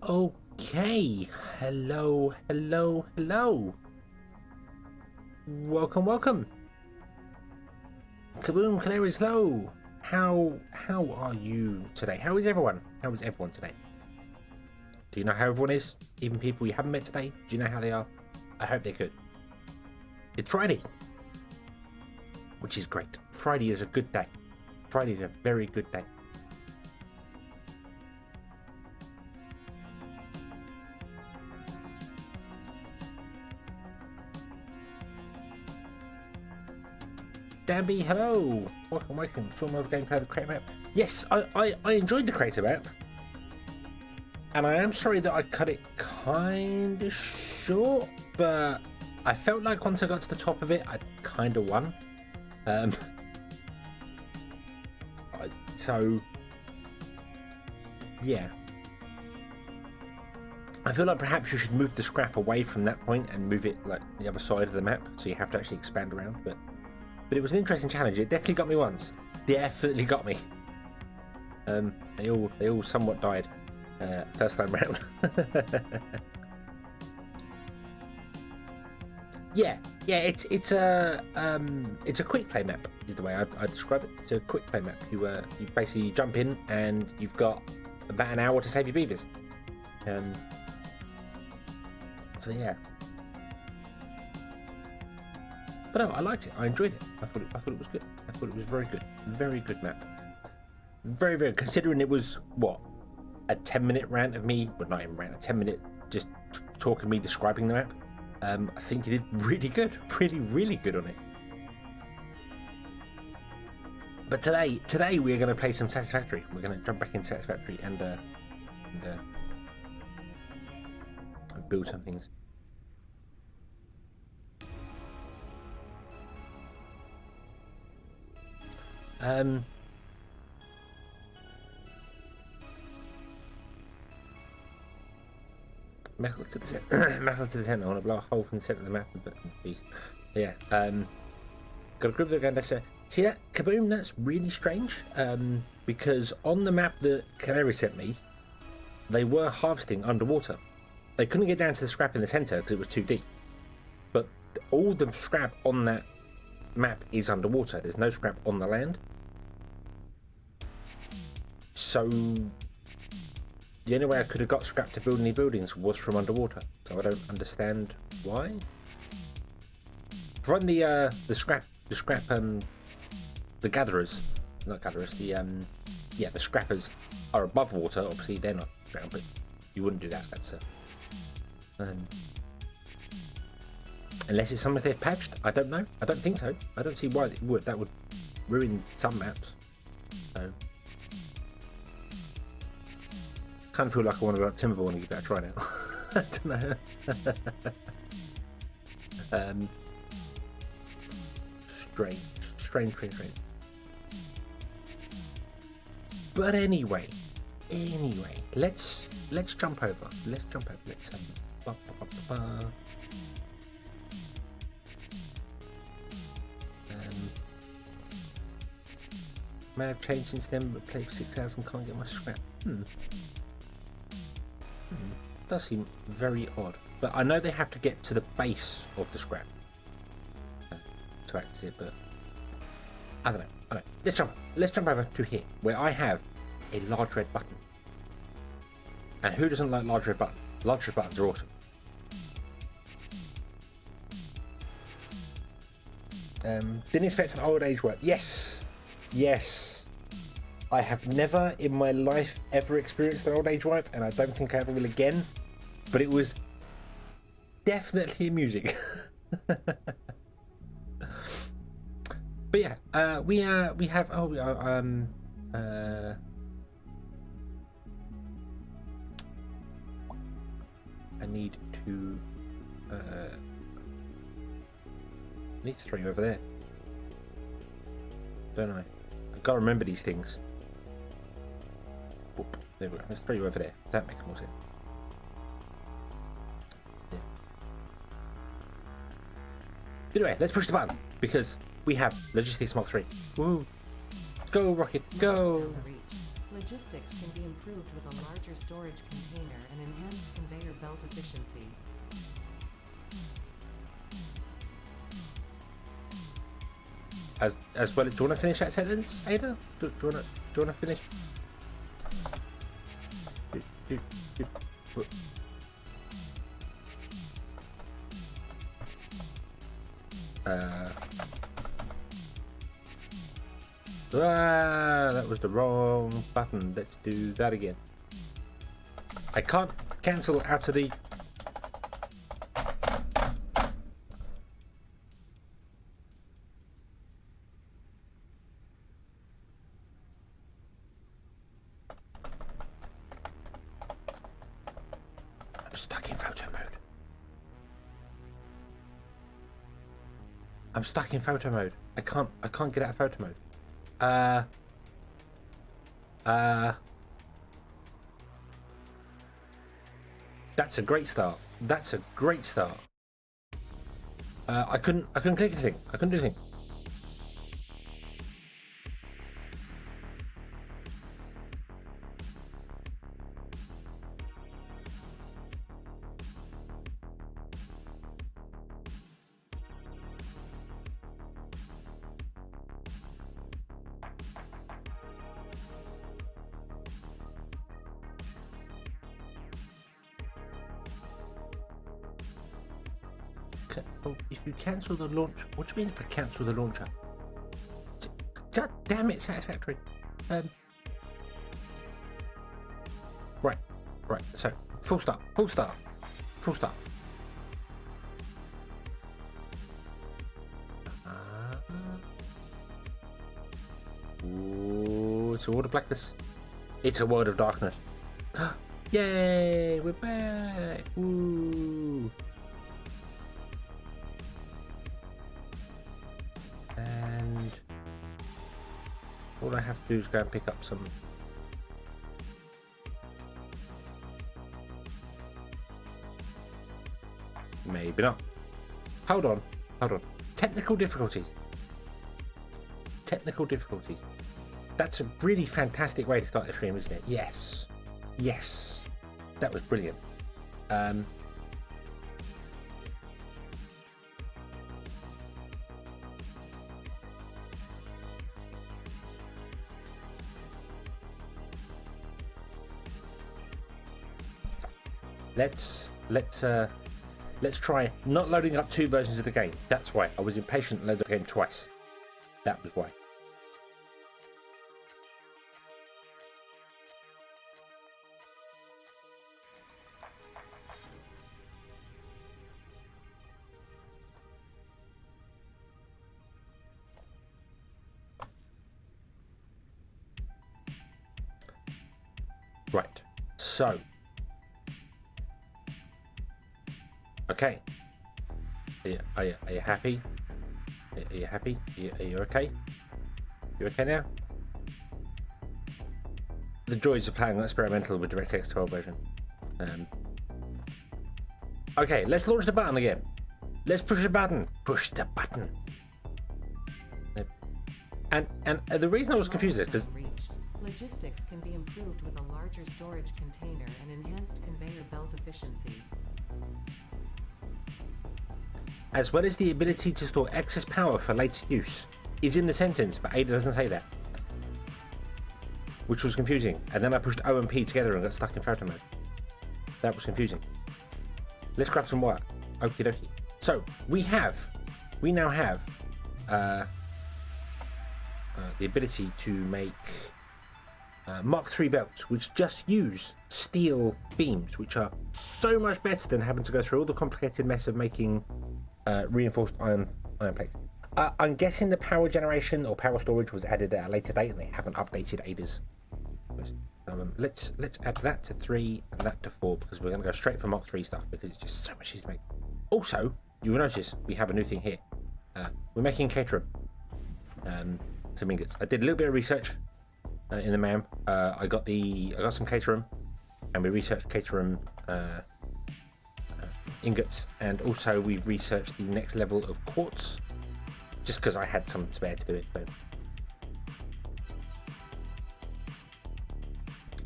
Okay, hello. Welcome. Kaboom, Canary's low. How are you today? How is everyone? How is everyone today? Do you know how everyone is? Even people you haven't met today? Do you know how they are? I hope they're good. It's Friday, which is great. Friday is a good day. Friday is a very good day. Dabby, hello! Welcome to another gameplay of the creator map. Yes, I enjoyed the creator map. And I am sorry that I cut it kind of short, but I felt like once I got to the top of it, I kind of won. So, yeah. I feel like perhaps you should move the scrap away from that point and move it like the other side of the map, so you have to actually expand around, but it was an interesting challenge. It definitely got me once. Definitely got me. They all somewhat died first time round. yeah. It's a quick play map is the way I describe it. It's a quick play map. You basically jump in and you've got about an hour to save your beavers. So yeah. But no, I liked it. I enjoyed it. I thought it was good. I thought it was very good. Very good map. Very, very, considering it was, what, a 10-minute rant of me, well, not even rant, a 10-minute just talking me describing the map. I think you did really good. Really good on it. But today we're going to play some Satisfactory. We're going to jump back in Satisfactory and build some things. Metal to the center. Metal to the center. I want to blow a hole from the center of the map. But please, yeah. Got a group that are going left side. See that? Kaboom! That's really strange. Because on the map that Canary sent me, they were harvesting underwater. They couldn't get down to the scrap in the center because it was too deep. But all the scrap on that map is underwater. There's no scrap on the land. So the only way I could have got scrap to build any buildings was from underwater. So I don't understand why. Providing the scrap scrap the gatherers, not gatherers, the scrappers are above water. Obviously they're not ground, but you wouldn't do that. That's unless it's something they've patched. I don't know. I don't think so. I don't see why it would. That would ruin some maps. So kind of feel like I want to go up Timberborn and give that a try now. I don't know. Strange. But anyway, let's jump over. Let's may have changed since then, but played for 6 hours and can't get my scrap. Does seem very odd. But I know they have to get to the base of the scrap to access it, but I don't know. Let's jump over to here, where I have a large red button. And who doesn't like large red buttons? Large red buttons are awesome. Didn't expect an old age wipe. Yes. I have never in my life ever experienced an old age wipe, and I don't think I ever will again. But it was definitely amusing. But yeah, we have I need to need 3 over there, don't I? I've got to remember these things. Whoop, there we go. There's 3 over there. That makes more sense. Yeah. Anyway, let's push the button because we have Logistics Mark 3. Woo! Go, Rocket, go! Logistics can be improved with a larger storage container and enhanced conveyor belt efficiency. As well, do you want to finish that sentence, Ada? Do you want to finish? That was the wrong button. Let's do that again. I can't cancel out of the... I'm stuck in photo mode. I'm stuck in photo mode. I can't get out of photo mode. That's a great start. That's a great start. I couldn't click anything. I couldn't do anything. Oh, if you cancel the launch, what do you mean if I cancel the launcher? God damn it, Satisfactory. Right. So full start. Ooh, it's a world of blackness. It's a world of darkness. Yay, we're back. Woo. And all I have to do is go and pick up some. Maybe not. Hold on. Technical difficulties. That's a really fantastic way to start the stream, isn't it? Yes. That was brilliant. Let's try not loading up 2 versions of the game. That's why I was impatient and loaded the game twice. That was why. Right, so okay, are you happy? Are you happy? Are you okay? You okay now? The joys of playing experimental with DirectX 12 version. Okay, let's launch the button again. Let's push the button. Push the button. And the reason I was confused is because logistics can be improved with a larger storage container and enhanced conveyor belt efficiency. as well as the ability to store excess power for later use, is in the sentence, but Ada doesn't say that, which was confusing. And then I pushed O and P together and got stuck in photo mode. That was confusing. Let's grab some wire. Okie dokie. So we now have the ability to make Mark III belts, which just use steel beams, which are so much better than having to go through all the complicated mess of making reinforced iron plates. I'm guessing the power generation or power storage was added at a later date, and they haven't updated Ada's. Let's add that to 3 and that to 4, because we're going to go straight for Mark III stuff, because it's just so much easier to make. Also, you will notice we have a new thing here. We're making caterum. Some ingots. I did a little bit of research in the MAM. I got some caterum, and we researched caterum ingots, and also we've researched the next level of quartz, just because I had some spare to do it. But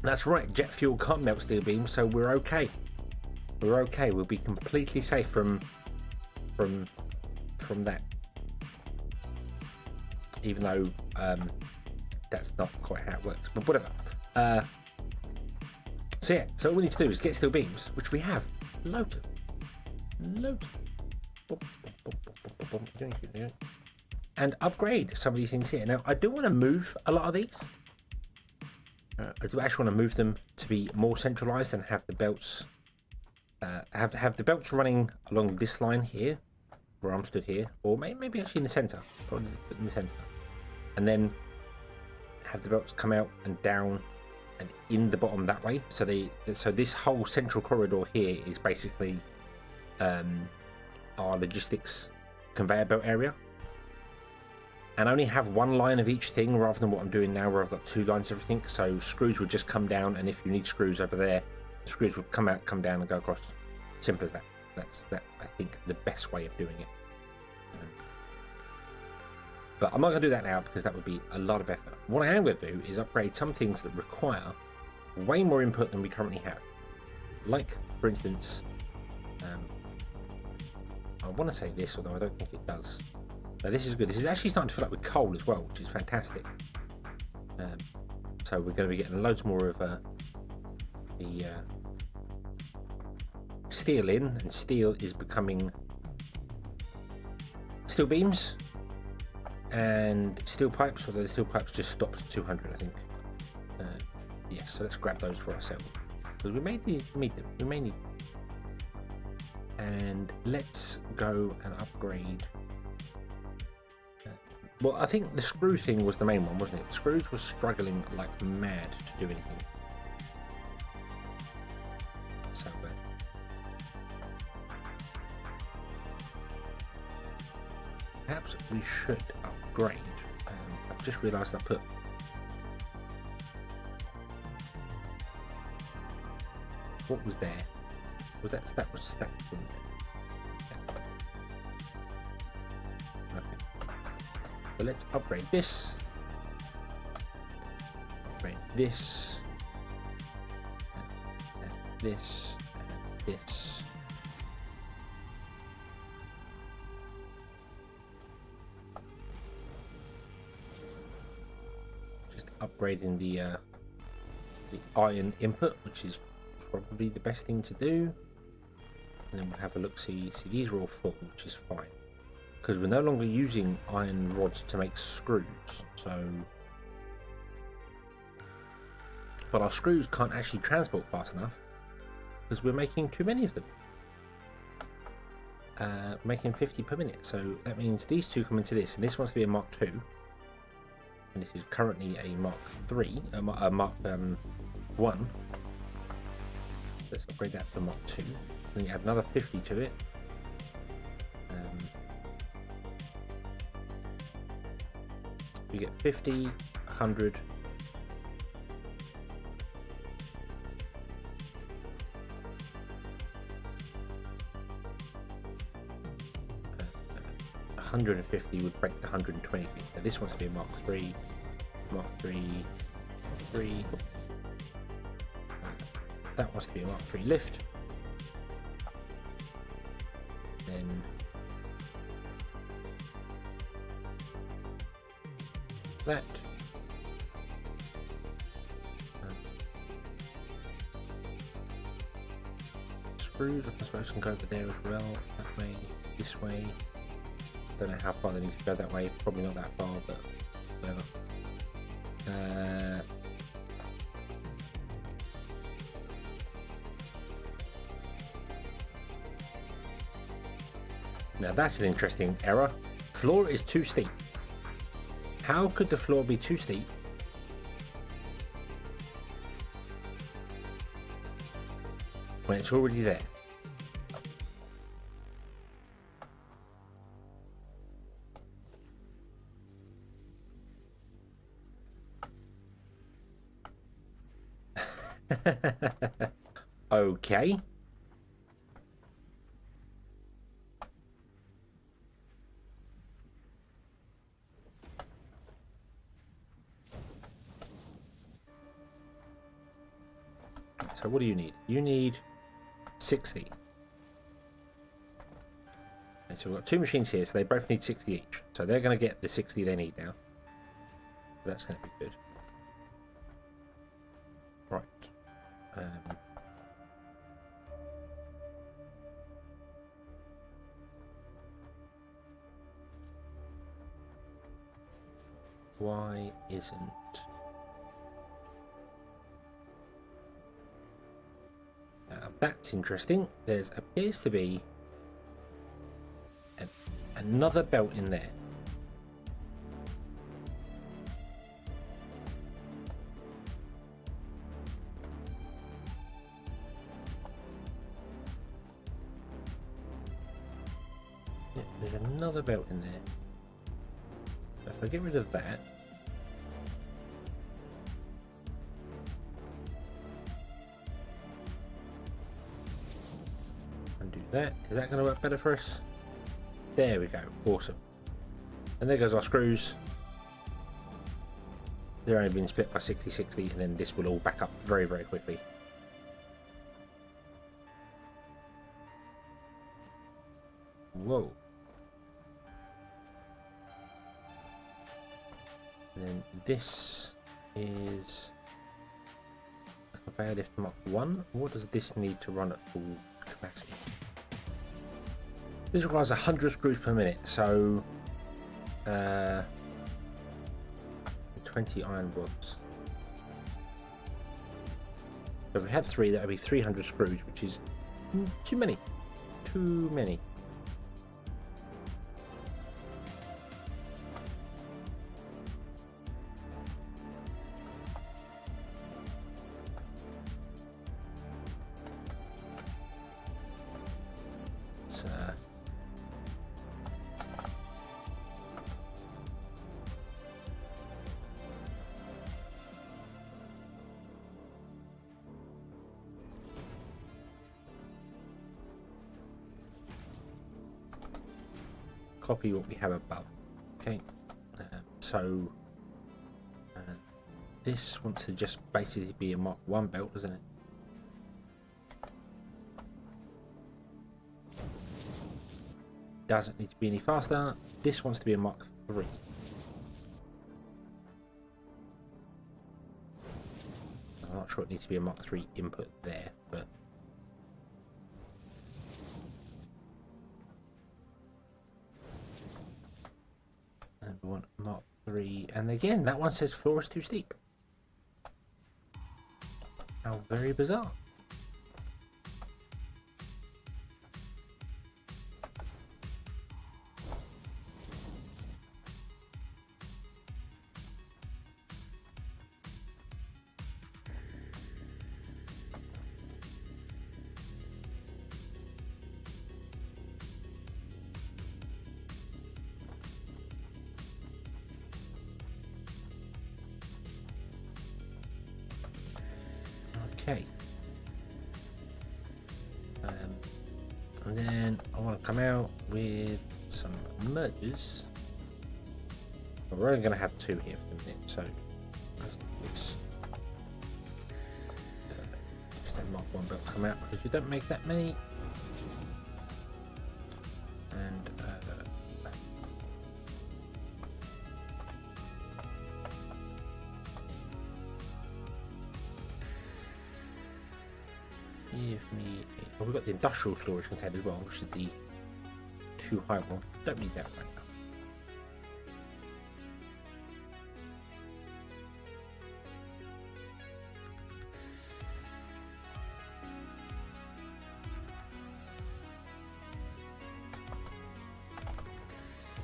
that's right, jet fuel can't melt steel beams, so we're okay. We're okay. We'll be completely safe from that. Even though that's not quite how it works, but whatever. So yeah, so all we need to do is get steel beams, which we have loads of. And upgrade some of these things here. Now, I do want to move a lot of these. I do actually want to move them to be more centralized and have the belts have the belts running along this line here, where I'm stood here, or maybe actually in the center, probably in the center, and then have the belts come out and down and in the bottom that way. So this whole central corridor here is basically our logistics conveyor belt area, and only have one line of each thing rather than what I'm doing now, where I've got 2 lines of everything. So screws would just come down, and if you need screws over there, the screws would come out, come down, and go across. Simple as that. That's I think the best way of doing it. But I'm not going to do that now, because that would be a lot of effort. What I am going to do is upgrade some things that require way more input than we currently have. Like, for instance, I want to say this, although I don't think it does. Now, this is good. This is actually starting to fill up with coal as well, which is fantastic. So we're going to be getting loads more of the steel in, and steel is becoming steel beams and steel pipes, although the steel pipes just stopped at 200, I think. Yes, so let's grab those for ourselves, because we may need. And let's go and upgrade. Well, I think the screw thing was the main one, wasn't it? The screws were struggling like mad to do anything. So perhaps we should upgrade. I've just realised I put what was there. Was that was stacked, wasn't it? Yeah. Okay. So let's upgrade this. Upgrade this. And this. And this. Just upgrading the iron input, which is probably the best thing to do. And then we'll have a look. See, these are all full, which is fine. because we're no longer using iron rods to make screws. So, but our screws can't actually transport fast enough because we're making too many of them. Making 50 per minute, so that means these two come into this, and this wants to be a Mark II, and this is currently a Mark III, a Mark 1. Let's upgrade that to Mark II. Then you add another 50 to it. You get 50, 100. Uh, 150 would break the 120 thing. So this wants to be a Mark III, Mark III, 3. That wants to be a Mark III lift. Then that. Screws, I suppose, can go over there as well. That way, this way. Don't know how far they need to go that way. Probably not that far, but whatever. Now that's an interesting error. Floor is too steep. How could the floor be too steep when it's already there? Okay. So what do you need? You need 60. Okay, so we've got two machines here, so they both need 60 each. So they're going to get the 60 they need now. That's going to be good. Right. Why isn't... that's interesting. There appears to be another belt in there. Yeah, there's another belt in there. If I get rid of that, that. Is that going to work better for us? There we go. Awesome. And there goes our screws. They're only being split by 60-60, and then this will all back up very, very quickly. Whoa. And then this is a conveyor lift Mark 1. What does this need to run at full capacity? This requires 100 screws per minute, so 20 iron rods. So if we had 3, that would be 300 screws, which is too many. Too many. Copy what we have above. Okay, so this wants to just basically be a Mark 1 belt, doesn't it? Doesn't need to be any faster. This wants to be a Mark 3. I'm not sure it needs to be a Mark 3 input there, but We want Mark 3, and again, that one says floor is too steep. How very bizarre. Okay. And then I want to come out with some mergers. But we're only going to have 2 here for the minute, so let's do this. Just have Mark 1 belt come out because you don't make that many. And give me. Oh, we've got the industrial storage container as well, which is the 2 high one. Don't need that right now.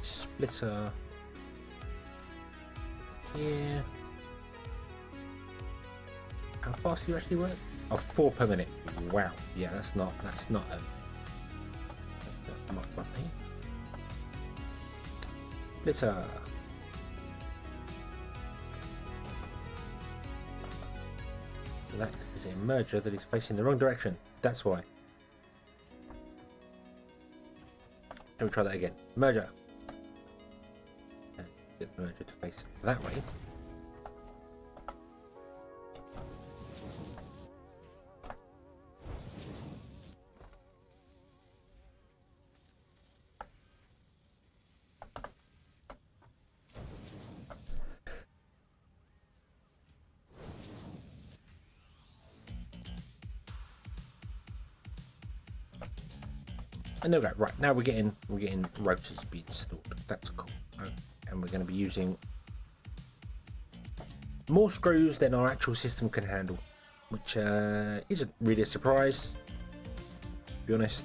Splitter here. How fast do you actually work? Oh, 4 per minute. Wow. Yeah, that's not much money. Splitter. That is a merger that is facing the wrong direction. That's why. Let me try that again. Merger. Get the merger to face that way. And there we go. Right, now we're getting rotors being installed. That's cool. And we're going to be using more screws than our actual system can handle, which isn't really a surprise, to be honest.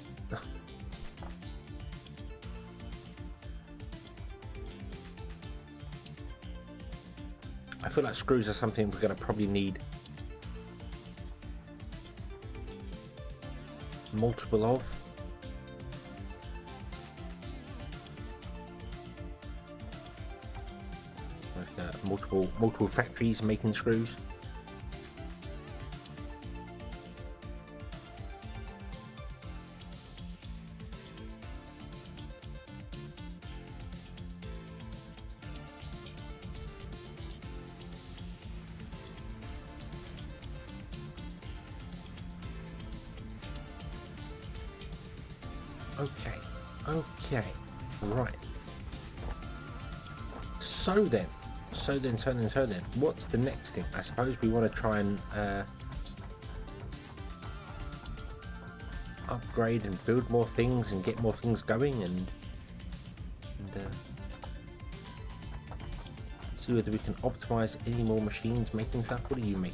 I feel like screws are something we're going to probably need multiple of. Multiple factories making screws. Okay, right. So then, what's the next thing? I suppose we want to try and upgrade and build more things and get more things going and see whether we can optimize any more machines making stuff. What do you make?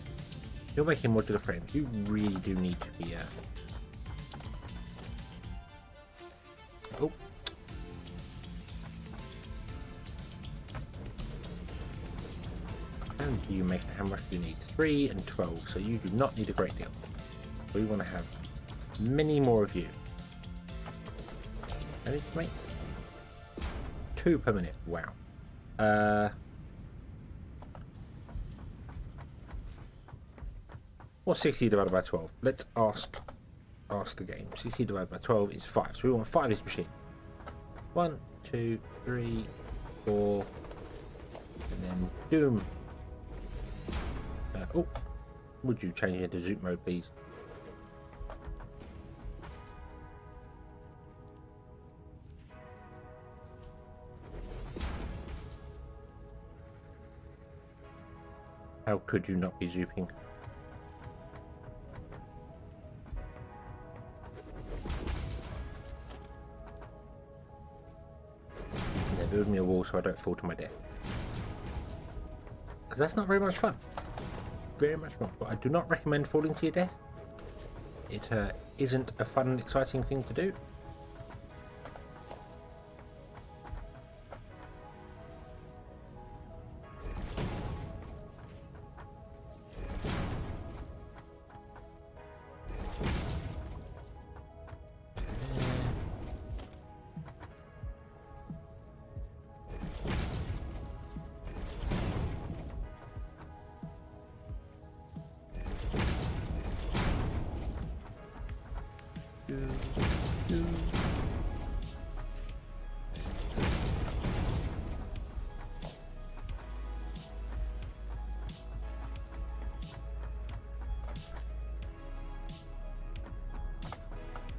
You're making modular frames. You really do need to be oh. And you make how much do you need? 3 and 12, so you do not need a great deal. We want to have many more of you. I need to make 2 per minute. Wow. What's 60 divided by 12? Let's ask the game. 60 divided by 12 is 5, so we want 5 of this machine. 1, 2, 3, 4, and then doom. Oh, would you change it to zoom mode, please? How could you not be zooping? build me a wall so I don't fall to my death. Because that's not very much fun. Very much more fun. I do not recommend falling to your death. It isn't a fun and exciting thing to do.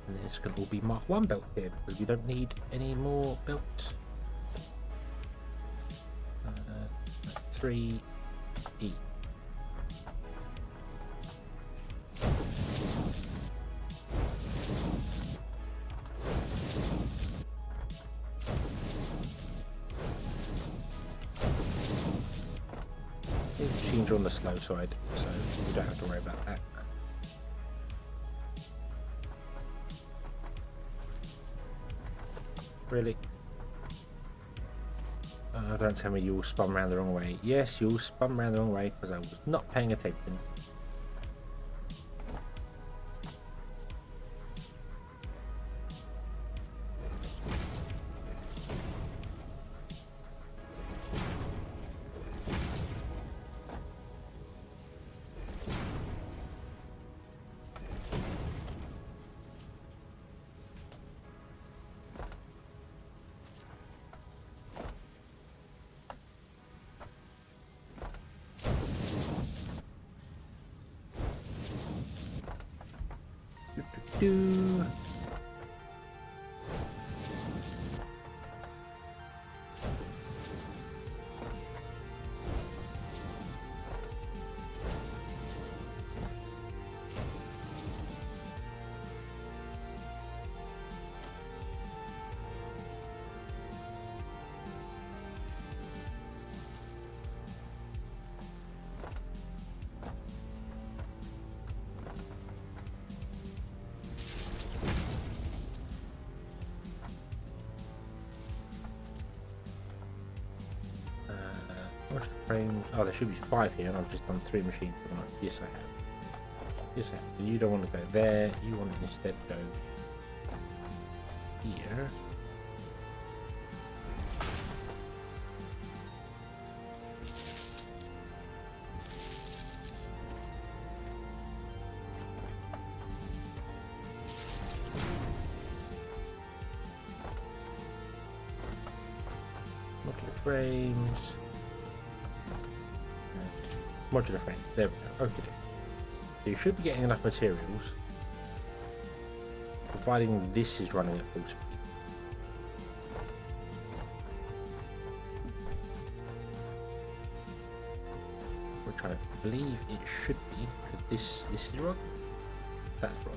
And this can all be Mark 1 belt here because we don't need any more belts. 3E. These machines are on the slow side, so we don't have to worry about that. Really? Don't tell me you all spun round the wrong way. Yes, you all spun round the wrong way because I was not paying attention. Do. What's the frames? Oh, there should be 5 here, and I've just done 3 machines. Yes, I have. Yes, I have. You don't want to go there. You want to instead go here. Modular frames. Modular frame. There we go. Okay. So you should be getting enough materials, providing this is running at full speed. Which I believe it should be. This is wrong. That's wrong.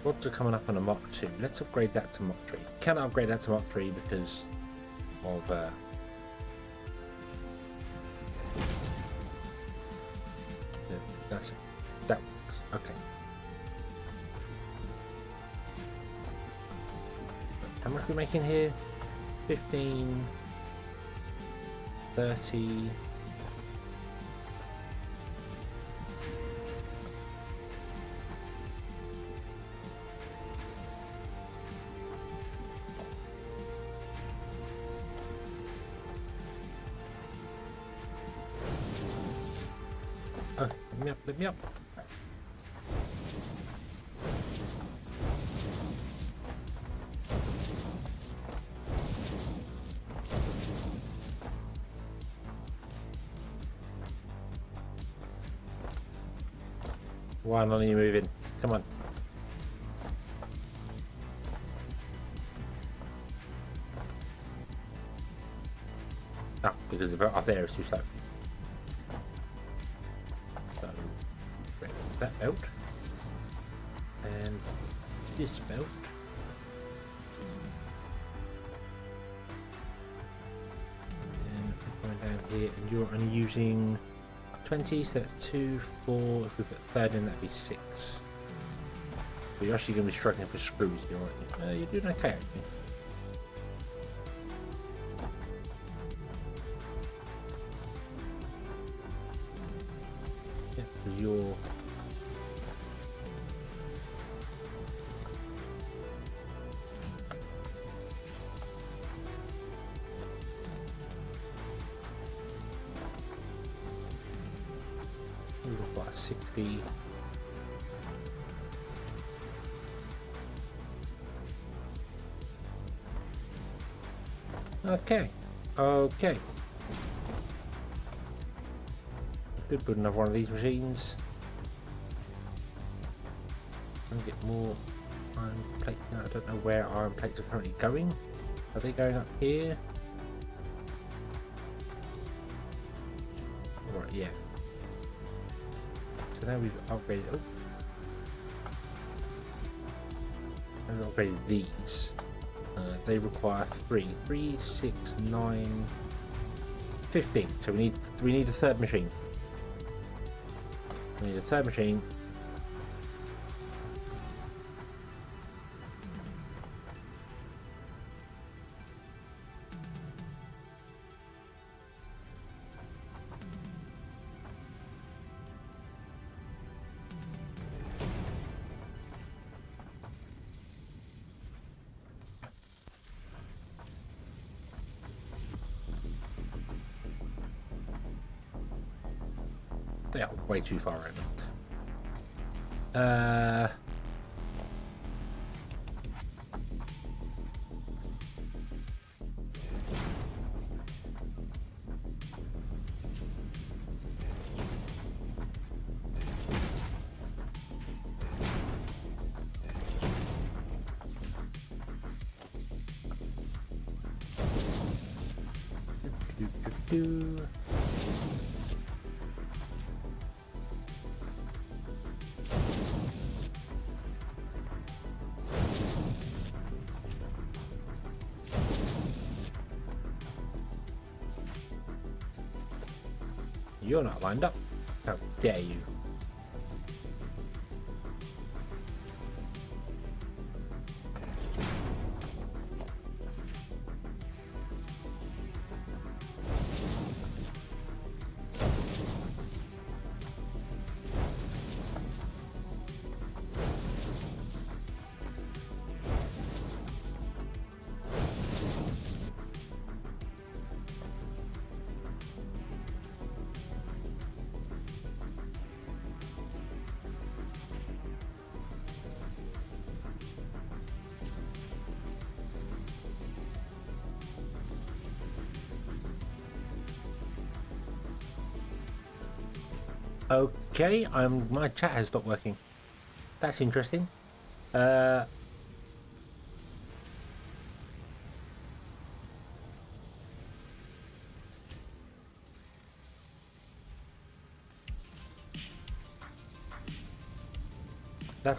Rods are coming up on a Mach 2. Let's upgrade that to Mach 3. Cannot upgrade that to Mach 3 because of that's it. That works. Okay. How much are we making here? 15, 30. Oh, let me up. Why not you moving? Come on. Ah, because the belt up there is too slow. So, grab that belt. And this belt. here, and you're only using 20, so that's 2, 4. If we put third in, that'd be 6. But you're actually going to be struggling for screws here, aren't you? You're doing okay, actually. Yeah, because you're... We've got 60. Okay. Okay. Could put another one of these machines. And get more iron plates. Now, I don't know where iron plates are currently going. Are they going up here? Right, yeah. So now we've upgraded. Oh. Now we've upgraded these. They require 3, 6, 9, 15. So we need a third machine. We need a third machine. They are way too far over. You're not lined up. How dare you? Okay, my chat has stopped working. That's interesting. That's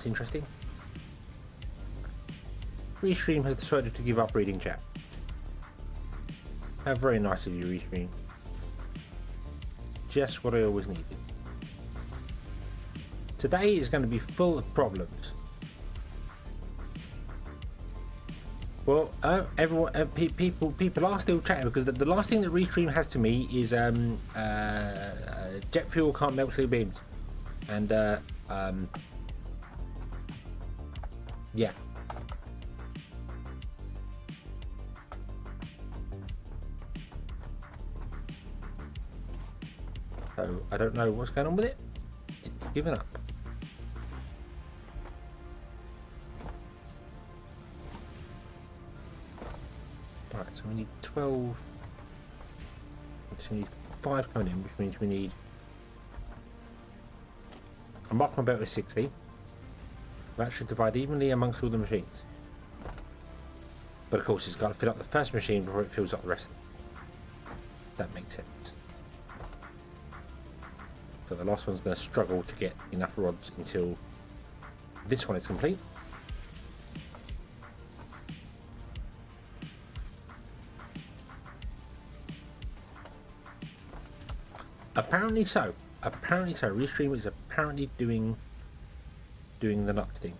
interesting. Restream has decided to give up reading chat. How very nice of you, Restream. Just what I always needed. Today is going to be full of problems. Well, everyone, people are still chatting because the last thing that Restream has to me is jet fuel can't melt steel beams, and yeah. So I don't know what's going on with it. It's given up. Right, so we need 12. So we need 5 coming in, which means we need a mark on belt with 60. That should divide evenly amongst all the machines. But of course, it's got to fill up the first machine before it fills up the rest of them. That makes sense. So the last one's going to struggle to get enough rods until this one is complete. Apparently so. Apparently so. Restream is apparently doing the nuts thing.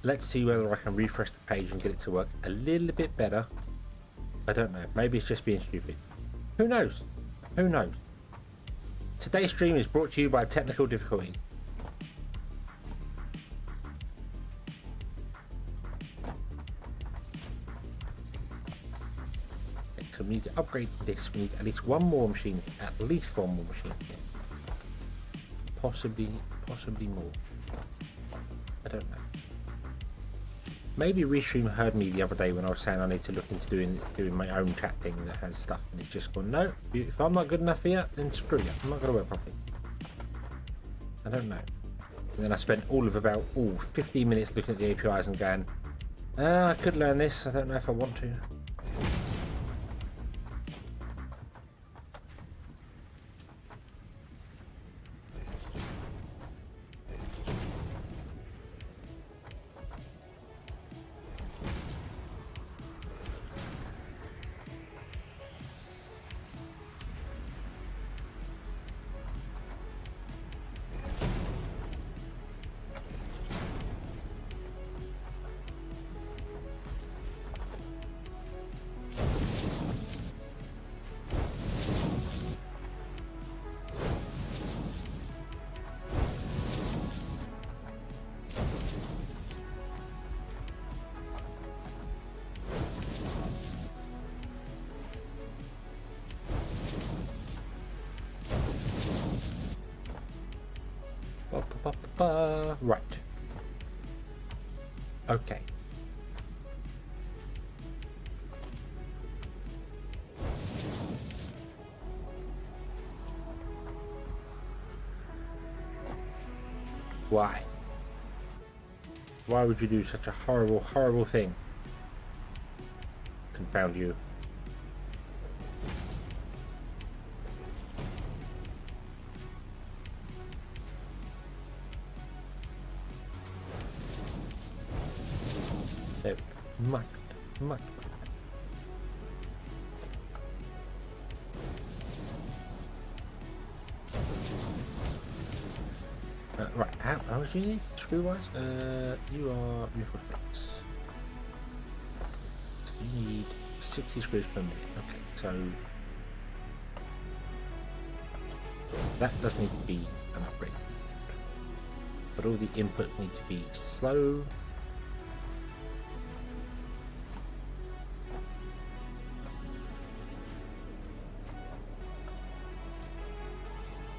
Let's see whether I can refresh the page and get it to work a little bit better. I don't know. Maybe it's just being stupid. Who knows? Who knows? Today's stream is brought to you by technical difficulty. So we need to upgrade this. We need at least one more machine. At least one more machine here. Possibly more. I don't know. Maybe Restream heard me the other day when I was saying I need to look into doing my own chat thing that has stuff, and it's just gone, no, if I'm not good enough for you, then screw you. I'm not going to work properly. I don't know. And then I spent all of about 15 minutes looking at the APIs and going, I could learn this. I don't know if I want to. Right. Okay. Why? Why would you do such a horrible, horrible thing? Confound you. So, much. Right, how much do you need screw-wise? You got it. So you need 60 screws per minute. Okay, so that does need to be an upgrade. But all the input need to be slow.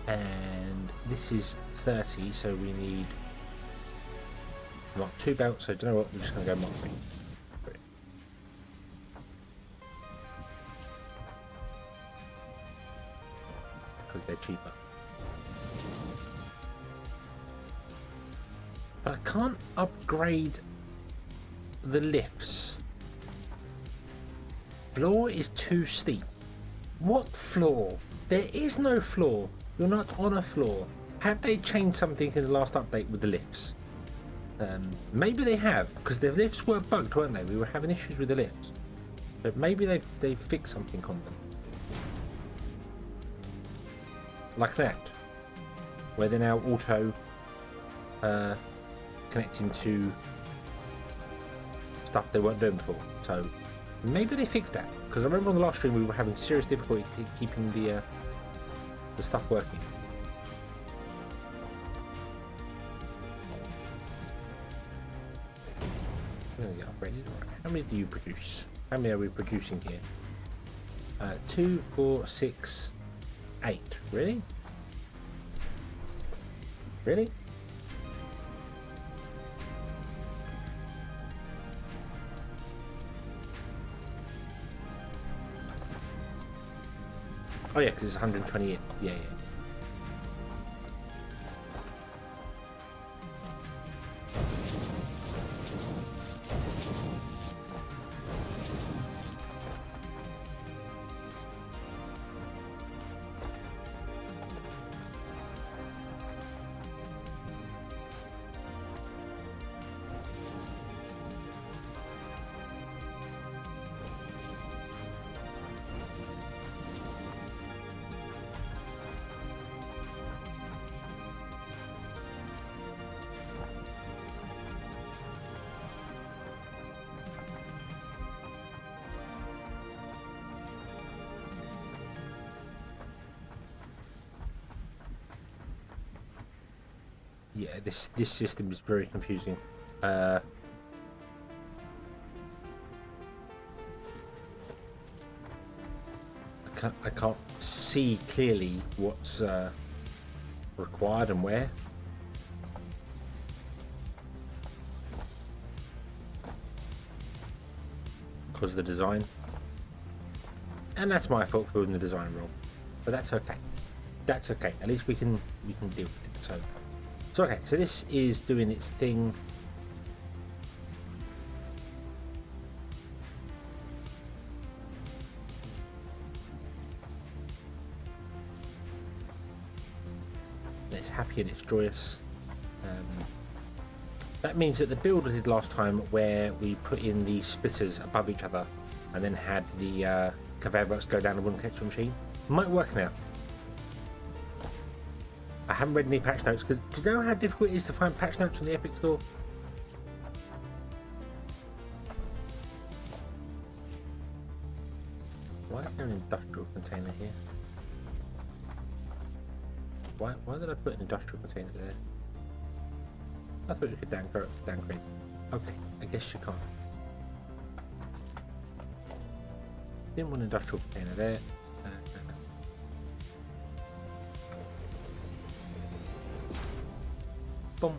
And this is 30, so we need Mark 2 belts, so do you know what, we're just going to go Mark 3. Because they're cheaper. But I can't upgrade the lifts. Floor is too steep. What floor? There is no floor. You're not on a floor. Have they changed something in the last update with the lifts? Maybe they have, because the lifts were bugged, weren't they? We were having issues with the lifts. But maybe they've fixed something on them. Like that. Where they're now auto connecting to stuff they weren't doing before. So maybe they fixed that. Because I remember on the last stream we were having serious difficulty keeping the stuff working. How many do you produce? How many are we producing here? 2, 4, 6, 8. Really? Really? Oh yeah, because it's 128. Yeah. yeah, this system is very confusing. I can't see clearly what's required and where. Because of the design. And that's my fault for building the design wrong. But that's okay. That's okay. At least we can deal with it. So okay, so this is doing its thing. It's happy and it's joyous. That means that the build I did last time, where we put in the splitters above each other and then had the conveyor belts go down the wooden collection machine, might work now. I haven't read any patch notes, because do you know how difficult it is to find patch notes on the Epic Store? Why is there an industrial container here? Why did I put an industrial container there? I thought you could downgrade. Okay, I guess you can't. Didn't want an industrial container there. Boom.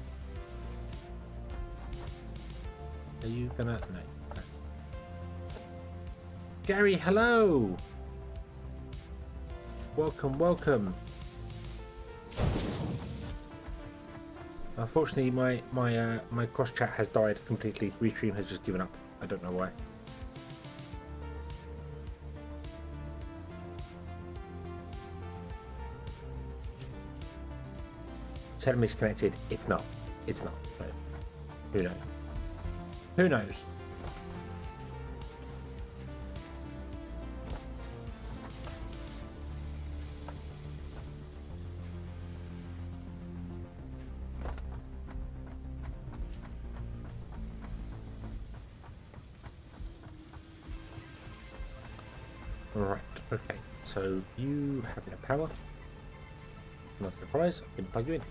Are you gonna... No. No. Gary, hello! Welcome, welcome. Unfortunately, my cross chat has died completely. Restream has just given up. I don't know why. Tell me it's connected. It's not. It's not. So, who knows? Who knows? Right, okay, so you have no power. Not a surprise, I can plug you in.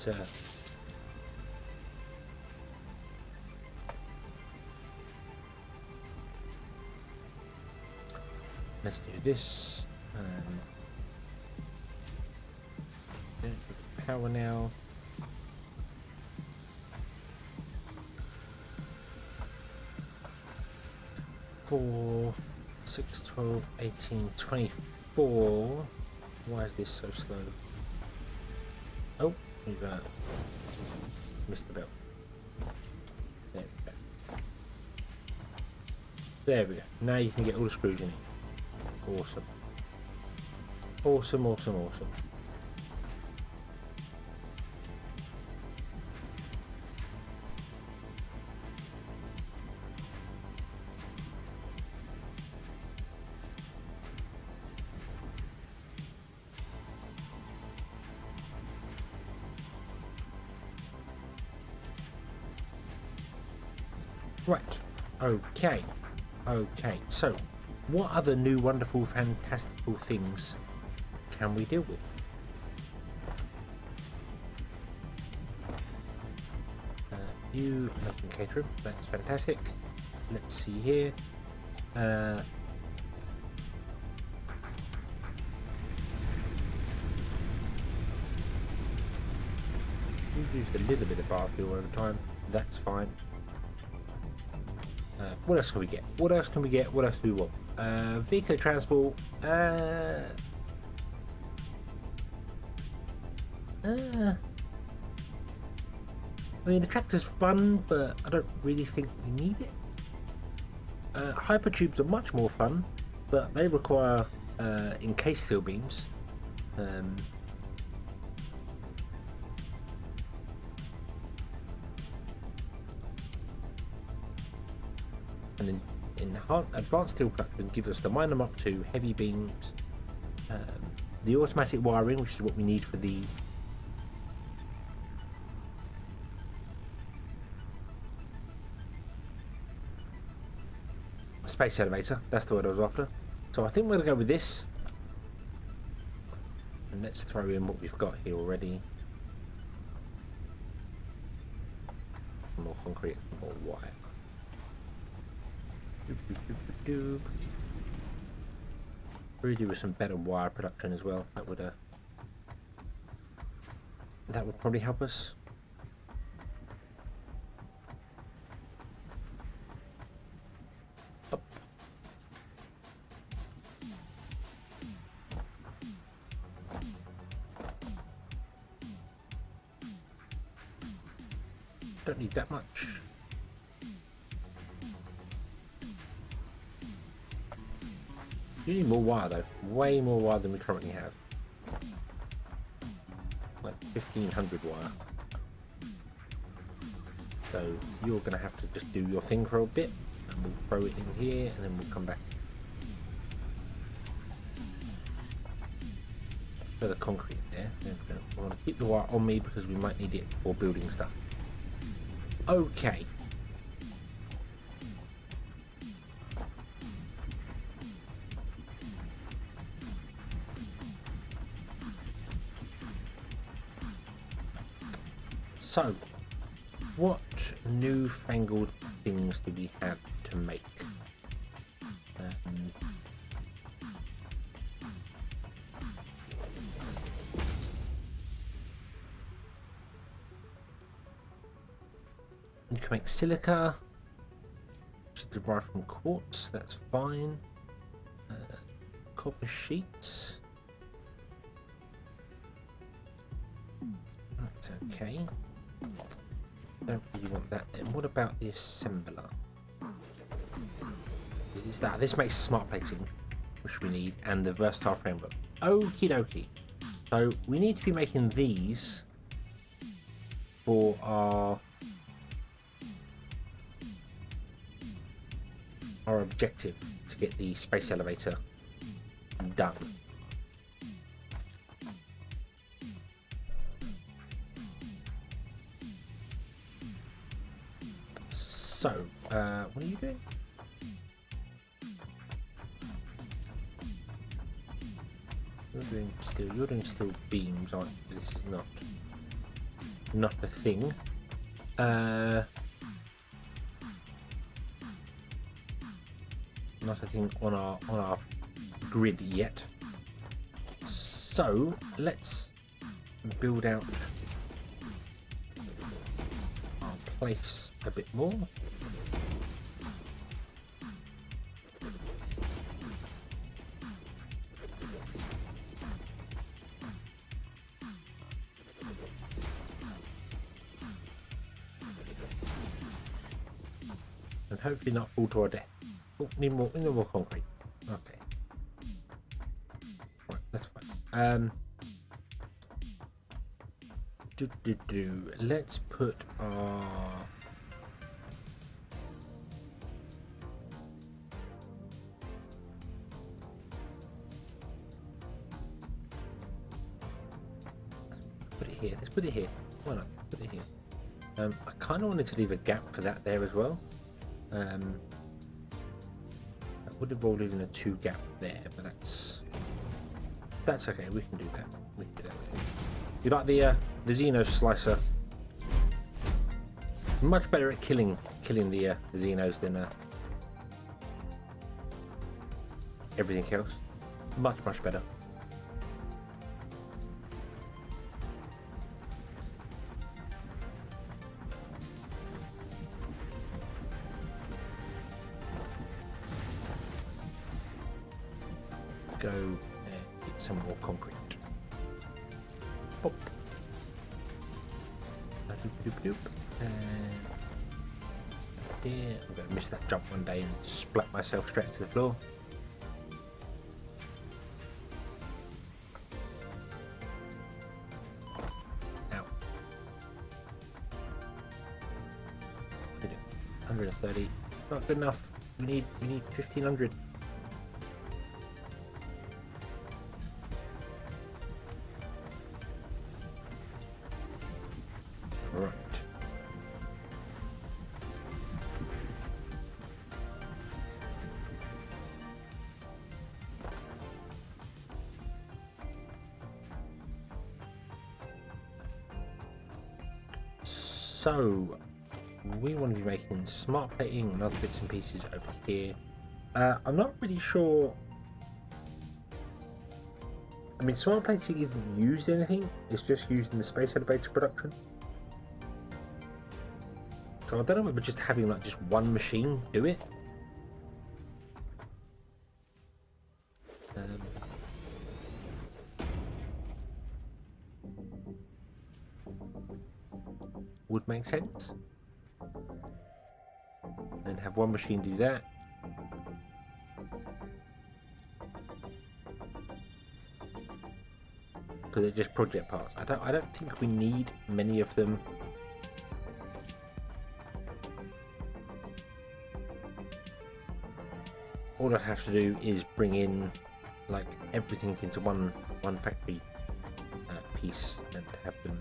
But, let's do this. Power now. 4, 6, 12, 18, 24. Why is this so slow? Oh, we've missed the bell. There we go. There we go. Now you can get all the screws you need. Awesome. Awesome, awesome, awesome. Right, okay, so what other new, wonderful, fantastical things can we deal with? You making catering, that's fantastic. Let's see here. We've used a little bit of bar fuel over time, that's fine. What else can we get? What else can we get? What else do we want? Vehicle transport. I mean, the tractor's fun, but I don't really think we need it. Hypertubes are much more fun, but they require encased steel beams. And in advanced steel production gives us the minor Mark II heavy beams, the automatic wiring, which is what we need for the space elevator. That's the word I was after. So I think we're going to go with this. And let's throw in what we've got here already. More concrete, more wire. Really do with some better wire production as well. That would probably help us. Up. Don't need that much. You need more wire though, way more wire than we currently have. Like 1500 wire. So you're going to have to just do your thing for a bit, and we'll throw it in here, and then we'll come back. Throw the concrete there. I want to keep the wire on me because we might need it for building stuff. Okay. So, what newfangled things do we have to make? You can make silica, which is derived from quartz, that's fine. Copper sheets. That's okay. Don't really want that then. What about the assembler? Is that? This makes smart plating, which we need, and the versatile framework. Okie dokie. So we need to be making these for our objective to get the space elevator done. So, what are you doing? You're doing steel beams, aren't you? This is not a thing. Not a thing on our grid yet. So let's build out our place a bit more. And hopefully not fall to our death. Oh, need more concrete. Okay. Right, that's fine. Let's put our let's put it here. Why not? Put it here. I kind of wanted to leave a gap for that there as well. That would involve leaving a 2 gap there, but that's okay. We can do that. We can do that. You like the Xeno slicer? Much better at killing the Xenos than everything else. Much better. Go and get some more concrete. Pop. Doop. And here, I'm going to miss that jump one day and splat myself straight to the floor. Ow. 130. Not good enough. We need 1500. Right. So we want to be making smart plating and other bits and pieces over here. I'm not really sure. I mean, smart plating isn't used in anything, it's just used in the space elevator production. So I don't know whether just having like just one machine do it. Would make sense. And have one machine do that. Because they're just project parts. I don't think we need many of them. All I'd have to do is bring in like everything into one factory piece and have them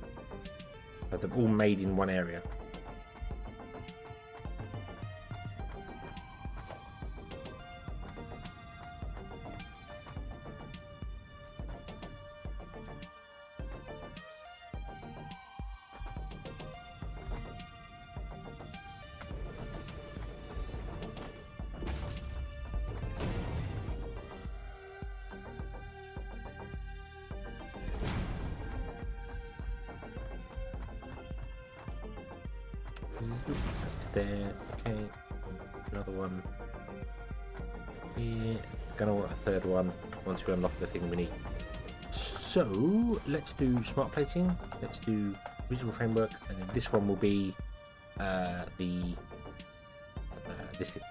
all made in one area. There, okay, another one here. Gonna want a third one once we unlock the thing we need. So let's do smart plating, let's do visual framework, and then this one will be this thing.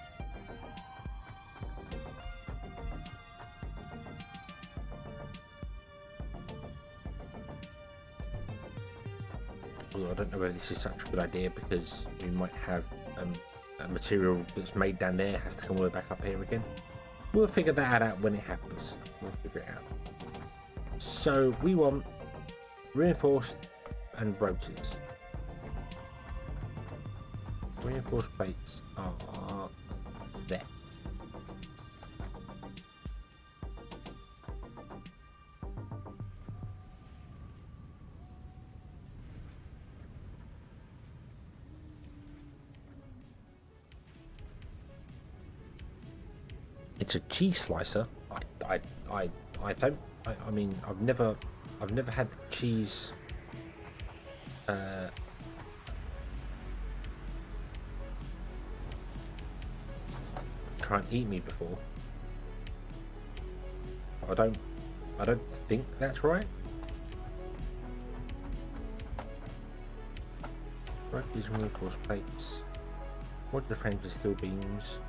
Although I don't know whether this is such a good idea because we might have a material that's made down there has to come all the way back up here again. We'll figure that out when it happens. We'll figure it out. So we want reinforced and rotors. Reinforced plates are there. It's a cheese slicer. I mean, I've never had cheese. Try and eat me before. I don't think that's right. Right, these reinforced plates. What are the frames of steel beams?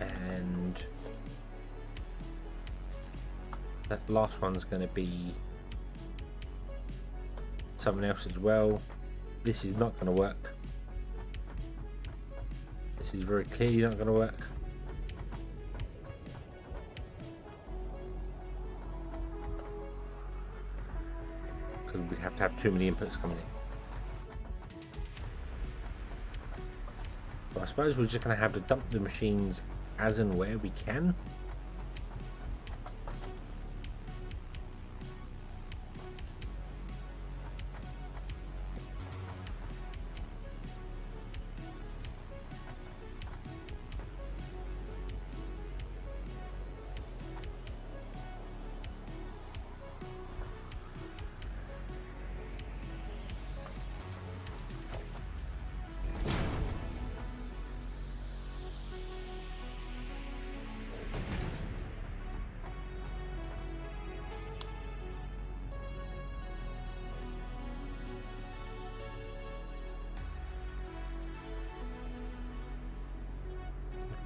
And that last one's going to be someone else as well. This is not going to work. This is very clearly not going to work. Because we'd have to have too many inputs coming in. But I suppose we're just going to have to dump the machines as and where we can.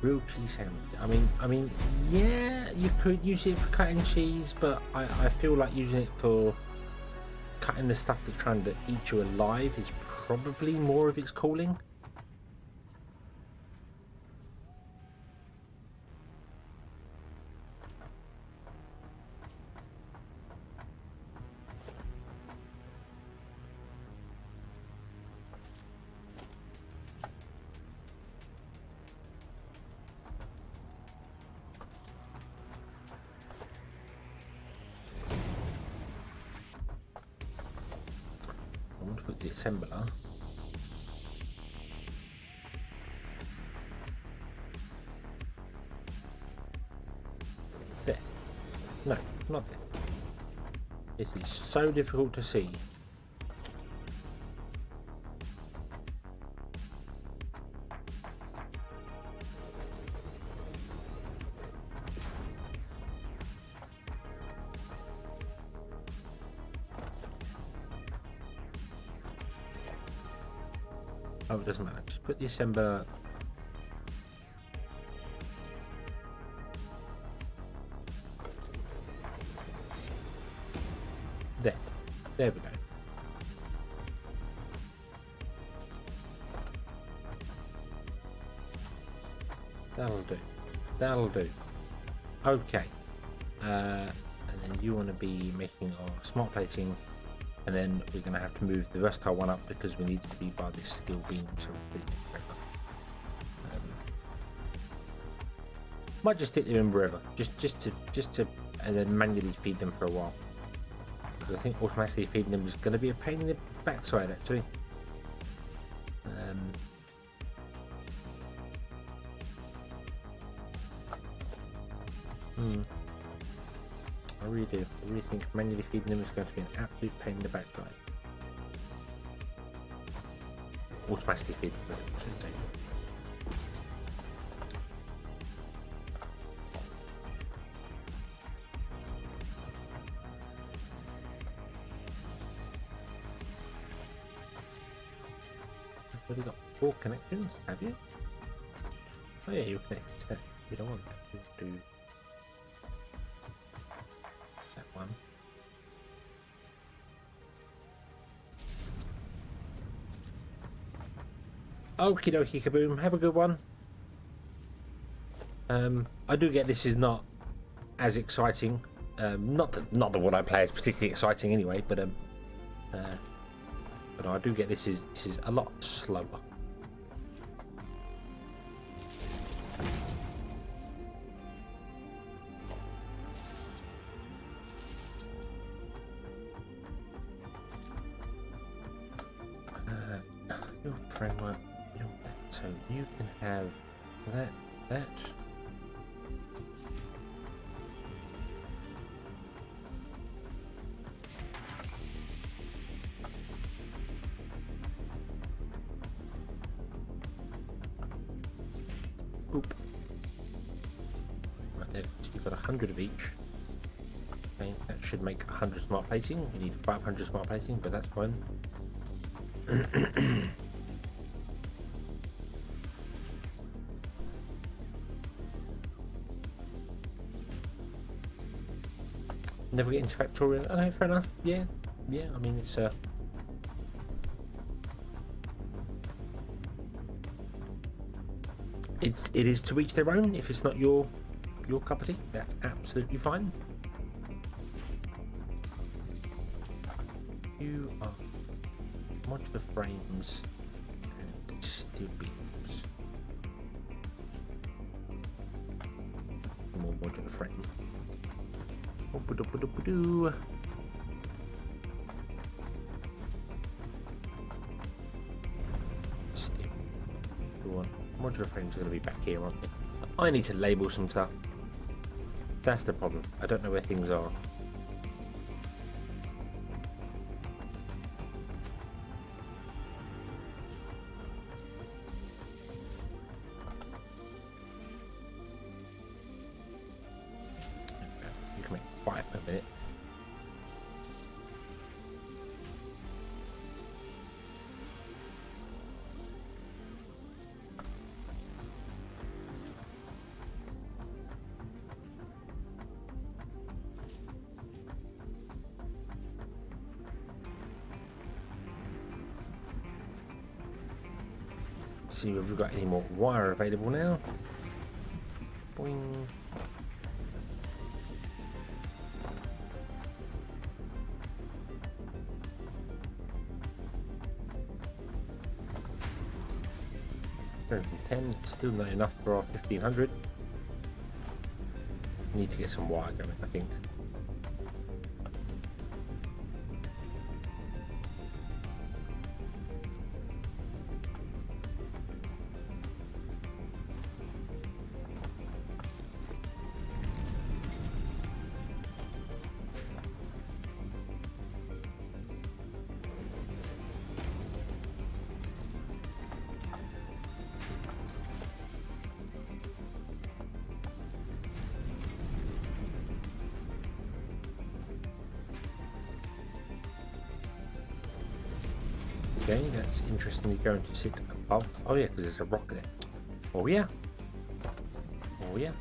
Real cheese sandwich. I mean, yeah, you could use it for cutting cheese, but I feel like using it for cutting the stuff that's trying to eat you alive is probably more of its calling. I want to put the assembler. There. No, not there. This is so difficult to see. Oh, it doesn't matter. Just put the assembler. There. There we go. That'll do. That'll do. Okay. And then you want to be making our smart plating. And then we're going to have to move the versatile one up because we need to be by this steel beam. So might just stick them in wherever, just to, and then manually feed them for a while. Because I think automatically feeding them is going to be a pain in the backside, actually. I really do. I really think manually feeding them is going to be an absolute pain in the backside. Automatically feeding them, I should say. You've already got 4 connections, have you? Oh yeah, you're connected to that. You don't want that. You'll do that one. Okie dokie kaboom, have a good one. I do get this is not as exciting. Not that what I play is particularly exciting anyway, but I do get this is a lot slower. Your framework, so you can have that. Boop. Right there, so you've got 100 of each. Okay, that should make 100 smart plating. You need 500 smart plating, but that's fine. Never get into Factorial. Oh no, fair enough. Yeah. I mean, it's it is to each their own. If it's not your cup of tea, that's absolutely fine. You are modular frames and steel beams. More modular frame. Steel. Go on. Modular frames are going to be back here, aren't they? I need to label some stuff. That's the problem. I don't know where things are. You can make 5 per minute. See if we've got any more wire available now. Boing. $110, still not enough for our 1500. Need to get some wire going, I think. Okay, that's interestingly going to sit above. Oh yeah, because there's a rock there. Oh yeah. Oh yeah.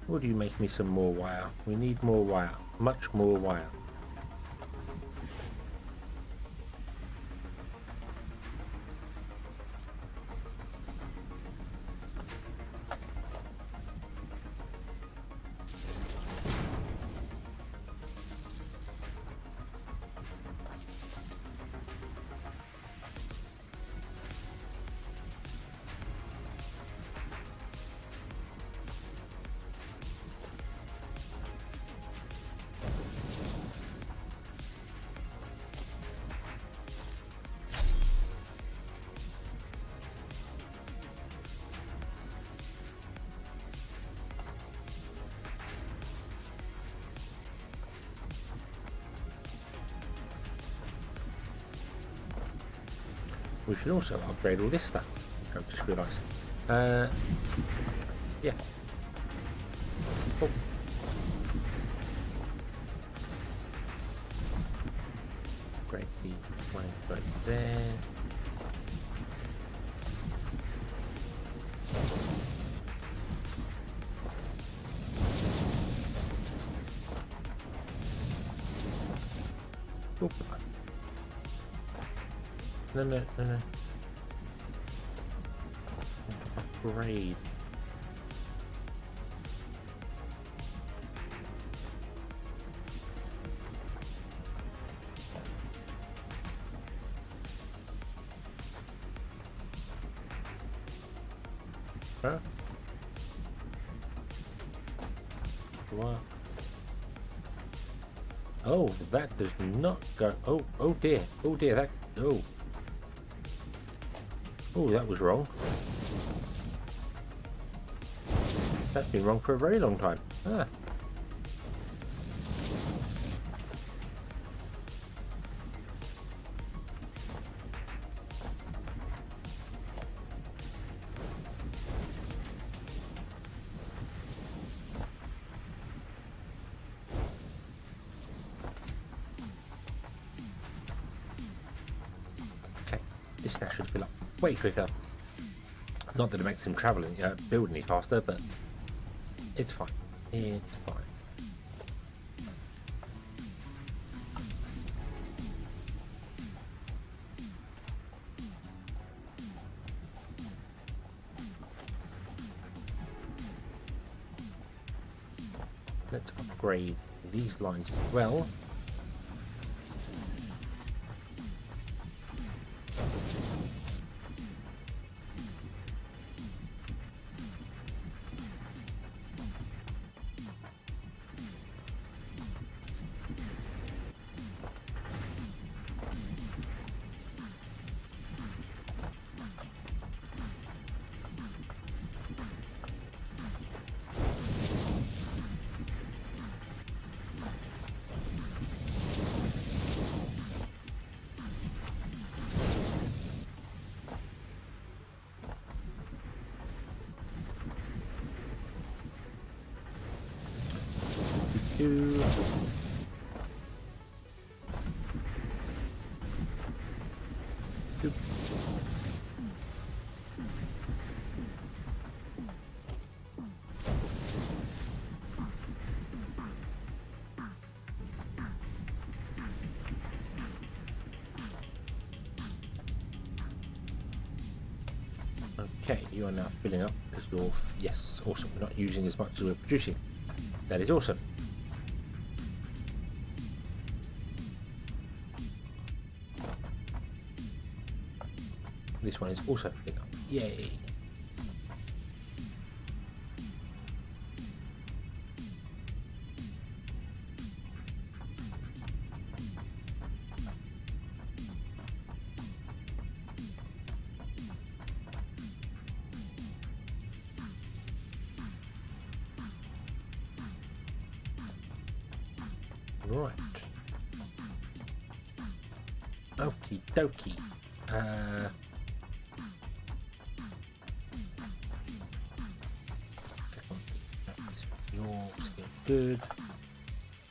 Would you make me some more wire? We need more wire. Much more wire. We should also upgrade all this stuff. I've just realised. Yeah. Oh. Upgrade the flank right there. Oh. No. Upgrade. Huh? What? Oh, that does not go. Oh dear. Oh dear. That. Oh. Oh, that was wrong. That's been wrong for a very long time. Ah. Okay, this now should fill up way quicker. Not that it makes him traveling, build any faster, but it's fine. It's fine. Let's upgrade these lines as well. Two. Two. Okay, you are now filling up because you're, yes, awesome. We're not using as much as we're producing. That is awesome. This one is also filling up. Yay! Okie dokie. You're still good.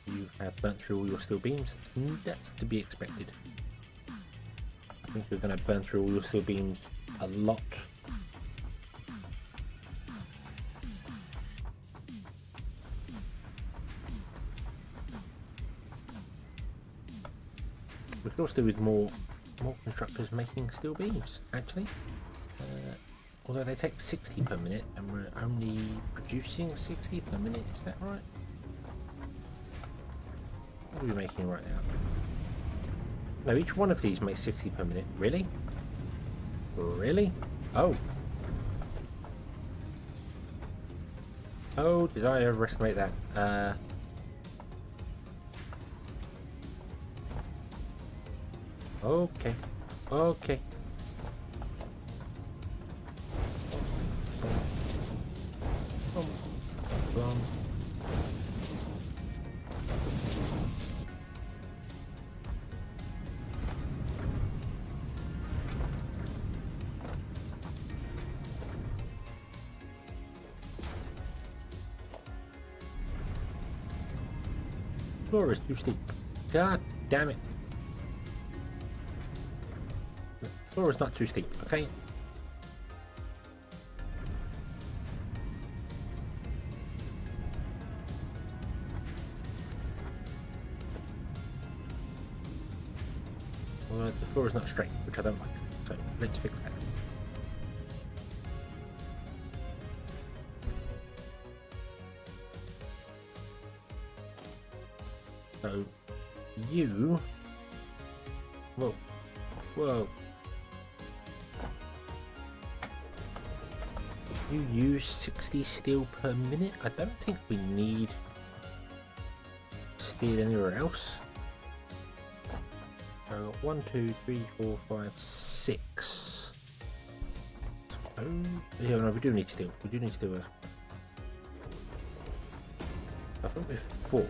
You have burnt through all your steel beams. That's to be expected. I think you're going to burn through all your steel beams a lot. We could also do with more constructors making steel beams, actually. Although they take 60 per minute, and we're only producing 60 per minute, is that right? What are we making right now? No, each one of these makes 60 per minute. Really? Really? Oh. Oh, did I overestimate that? Okay. Okay. Floor is too steep. God damn it. The floor is not too steep, okay? Well, the floor is not straight, which I don't like. So let's fix that. So, you... Whoa. Whoa. You use 60 steel per minute? I don't think we need steel anywhere else. So I've got 1, 2, 3, 4, 5, 6. Oh, yeah, no, we do need steel. We do need to do a... I think before...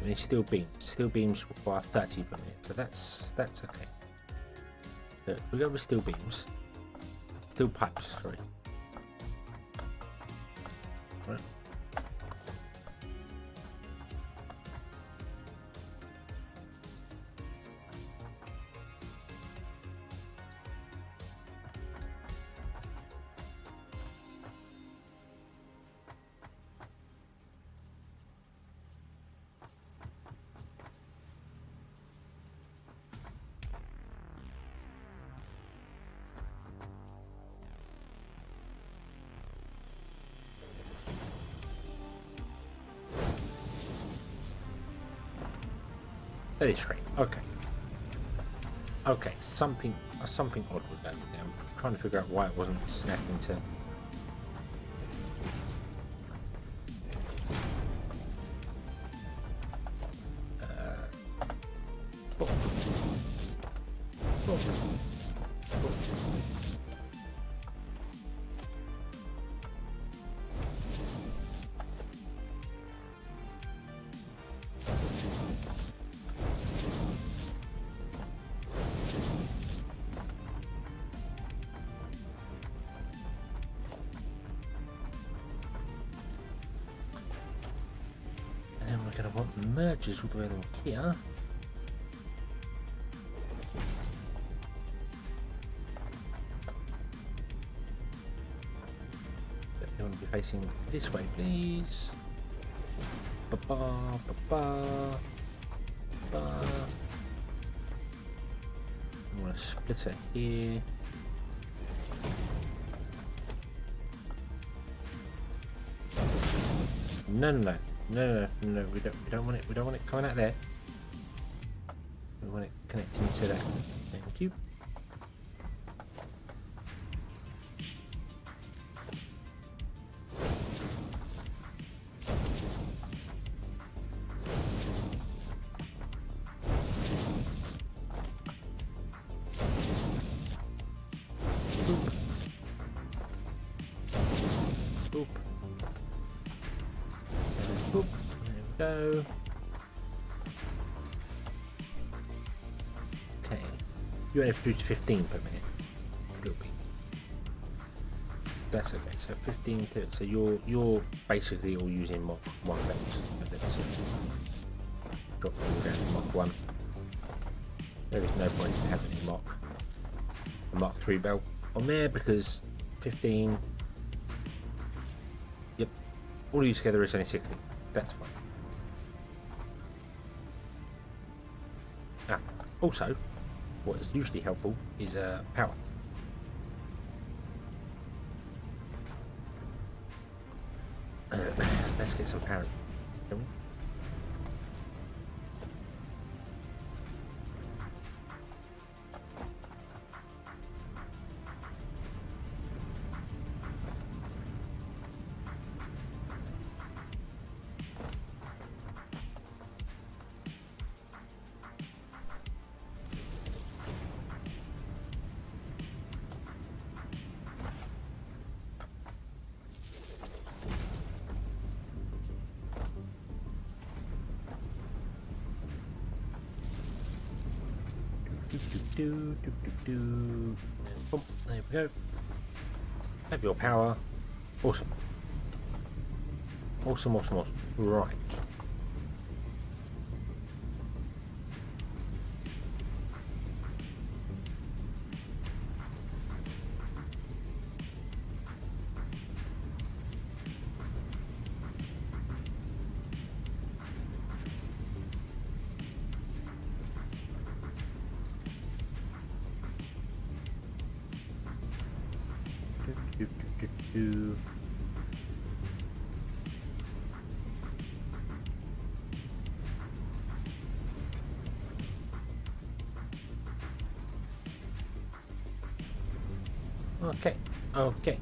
We need steel beams. Steel beams require 30 per minute, so that's okay. So we go with steel beams. Steel pipes, sorry. Right. That is straight. Okay. Okay. Something odd was going on there. I'm trying to figure out why it wasn't snapping to. We're going to want merges all the way along here. They want to be facing this way, please. Ba-ba, ba-ba, ba. I want to split it here. No. No, we don't want it. We don't want it coming out there. We want it connecting to that. Thank you. Boop. Boop. Boop. There we go. You only produce 15 per minute. Still be. That's okay. So 15 to so you're basically all using Mach 1 belts. Drop them all down to Mach 1. There is no point in having a Mach 3 belt on there because 15. Yep. All of you together is only 60. That's fine. Ah, also, what is usually helpful is power. Let's get some power. Shall we? Boom, there we go. Have your power. Awesome. Awesome. Right. Okay.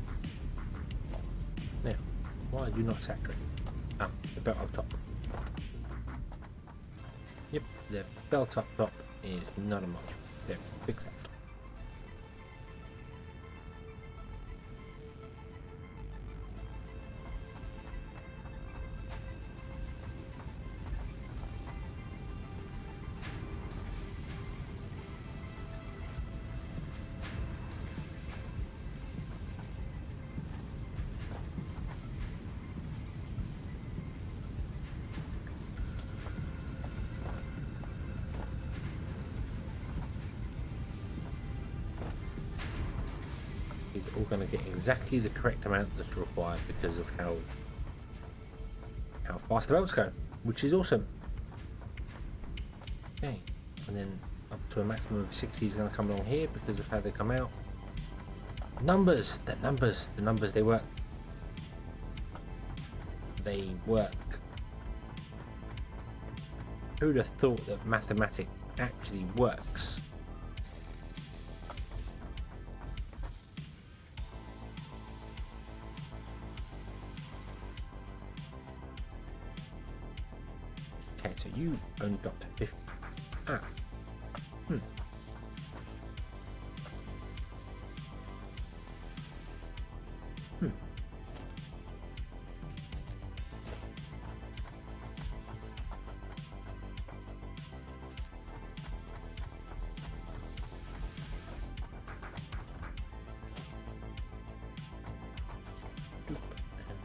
Now, why are you not saturated? Ah, the belt up top. Yep, the belt up top is not a much. There, fix that. All going to get exactly the correct amount that's required because of how fast the belts go, which is awesome. Okay, and then up to a maximum of 60 is going to come along here because of how they come out. The numbers, they work. They work. Who'd have thought that mathematics actually works? So you only got to 50. Ah. Hmm. Doop and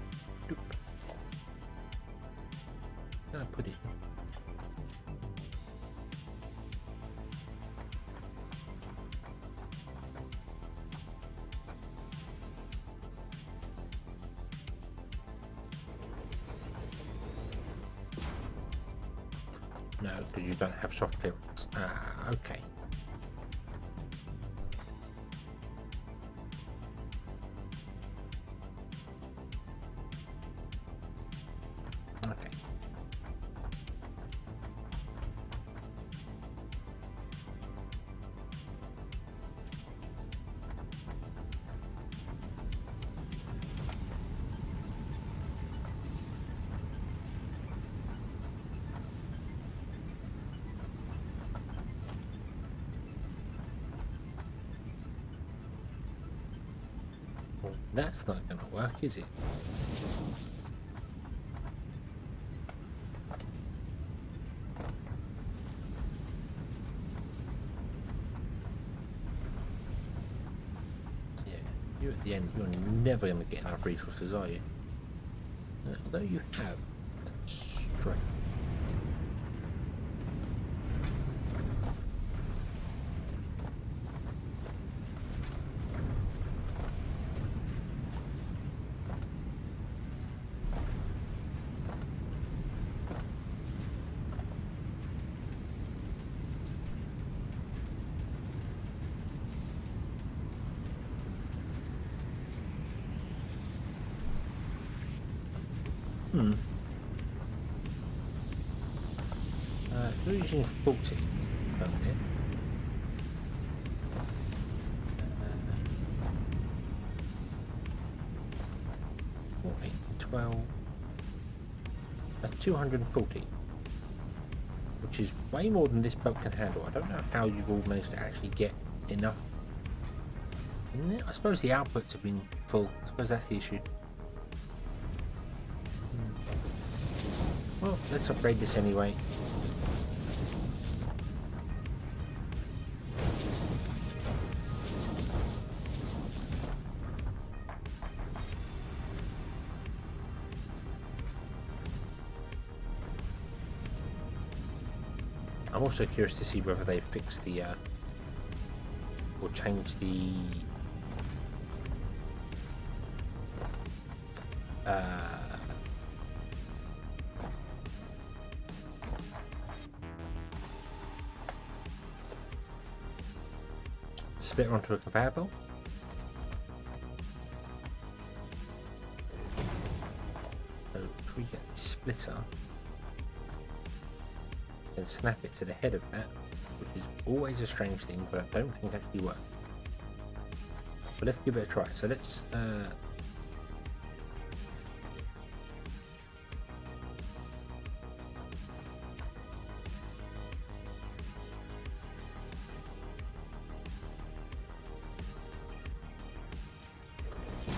doop. Gonna put it. No, because you don't have soft clearance. Ah, okay. Okay. Well, that's not going to work, is it? You at the end, you're never going to get enough resources, are you? Although you have. That's straight. If you're using 40 currently, 12, that's 240, which is way more than this boat can handle. I don't know how you've all managed to actually get enough. I suppose the outputs have been full. I suppose that's the issue. Well, let's upgrade this anyway. I'm also curious to see whether they fix the or change the splitter onto a conveyor belt. So if we get the splitter and snap it to the head of that, which is always a strange thing, but I don't think actually works. But let's give it a try. So let's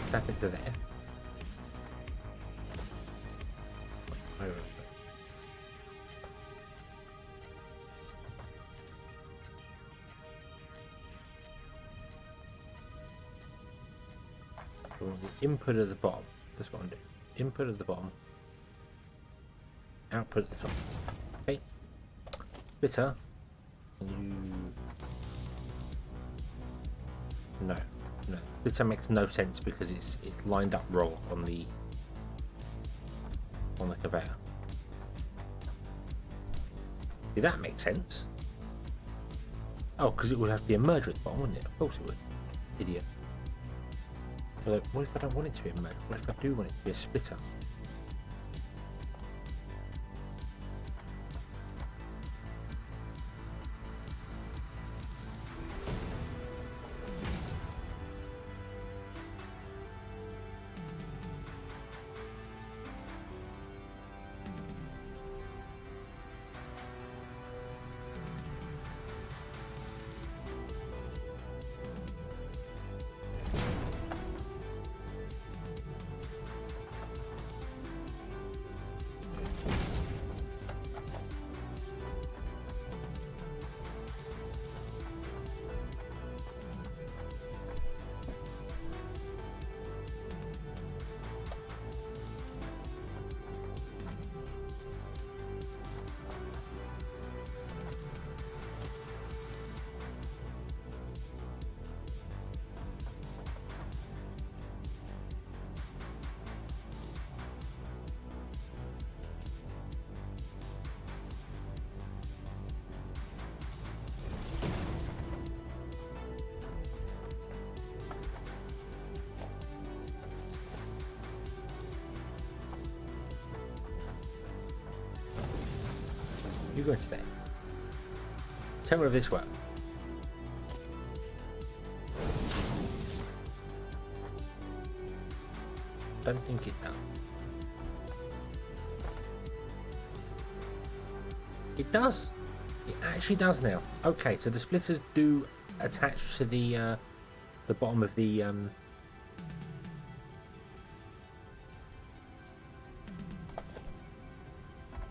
snap it to there. The input at the bottom. That's what I'm doing. Input at the bottom. Output at the top. Okay. Splitter. No. Splitter makes no sense because it's lined up wrong on the conveyor. See, that makes sense. Oh, because it would have to be a merger at the bottom, wouldn't it? Of course it would. Idiot. But what if I don't want it to be a merge? What if I do want it to be a splitter? You go into there. Tell me if this works. Don't think it does. It does. It actually does now. Okay, so the splitters do attach to the bottom of the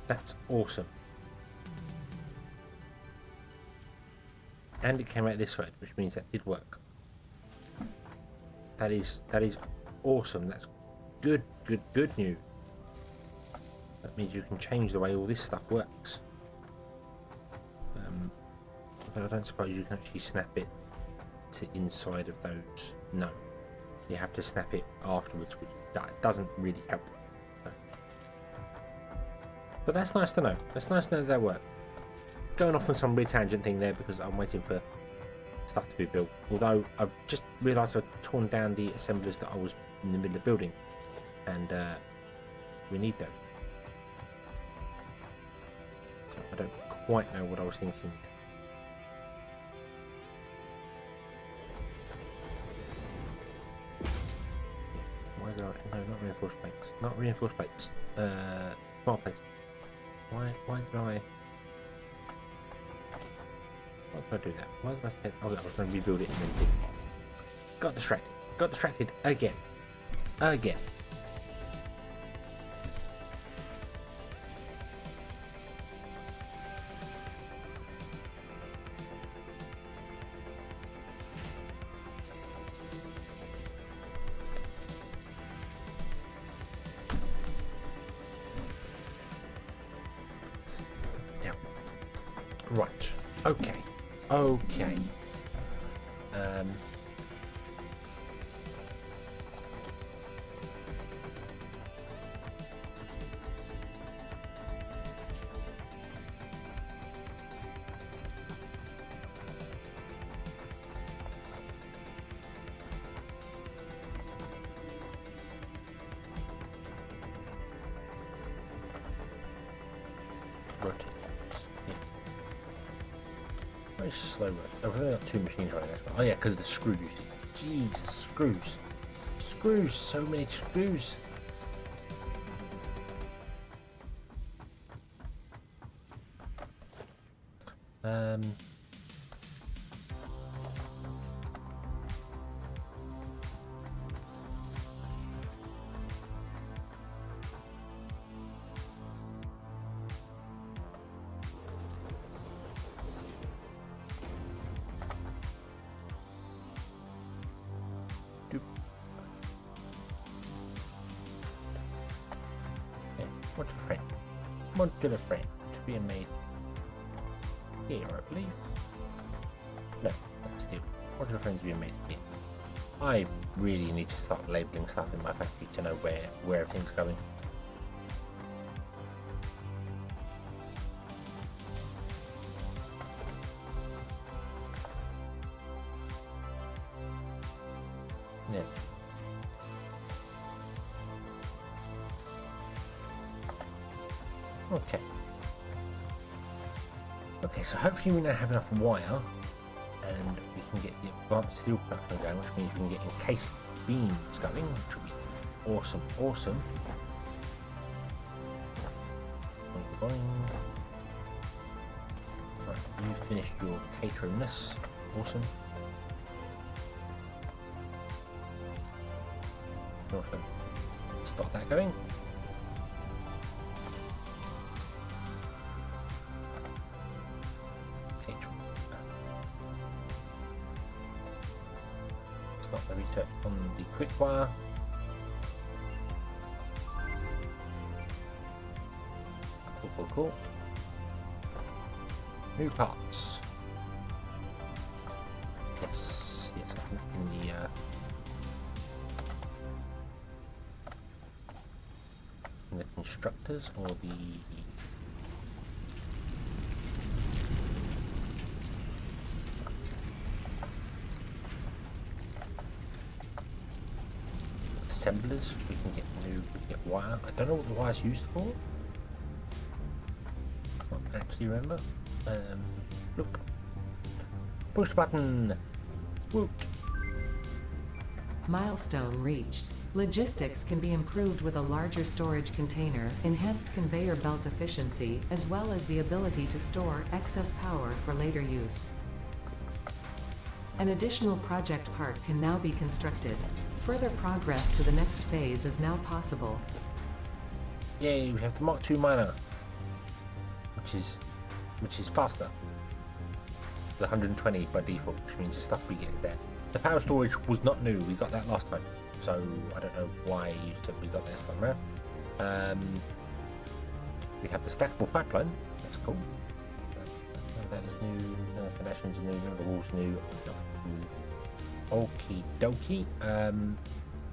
That's awesome. And it came out this side, which means that did work. That is awesome. That's good news. That means you can change the way all this stuff works. But I don't suppose you can actually snap it to inside of those. No, you have to snap it afterwards, which that doesn't really help. So. But that's nice to know. That's nice to know that work. Going off on some weird tangent thing there because I'm waiting for stuff to be built. Although I've just realised I've torn down the assemblers that I was in the middle of building, and we need them. So I don't quite know what I was thinking. Why did I? No, not reinforced plates. Not reinforced plates. Smart plates. Why did I? Why did I do that? Why did I say? Oh, I was going to rebuild it and then did. Got distracted. Got distracted again. Again. Right. Okay. Okay. Rotate. Yeah. Very slow. I've only got two machines right now. Oh yeah, because of the screws. Jesus, screws. Screws. So many screws. Modular frame. Modular frame to be made here, I believe. No, that's steel. Modular frames being made here. I really need to start labeling stuff in my factory to know where everything's going. Yeah. Okay. Okay, so hopefully we now have enough wire and we can get the advanced steel production going, which means we can get encased beams going, which will be awesome, awesome. Boing, boing. Right, you finished your cateringness. Awesome. Awesome. Stop that going. Stop the research on the quick wire. Cool, cool, cool. New parts. Yes, yes, I think in the constructors or the assemblers we can get wire. I don't know what the wire's used for. Can't actually remember. Look. Push the button. Woot. Milestone reached. Logistics can be improved with a larger storage container, enhanced conveyor belt efficiency, as well as the ability to store excess power for later use. An additional project part can now be constructed. Further progress to the next phase is now possible. Yay, we have the Mark II miner, which is faster. The 120 by default, which means the stuff we get is there. The power storage was not new. We got that last time. So I don't know why we got this time around. We have the stackable pipeline. That's cool. That is new. None of the foundations are new. None of the walls new. Okie dokie.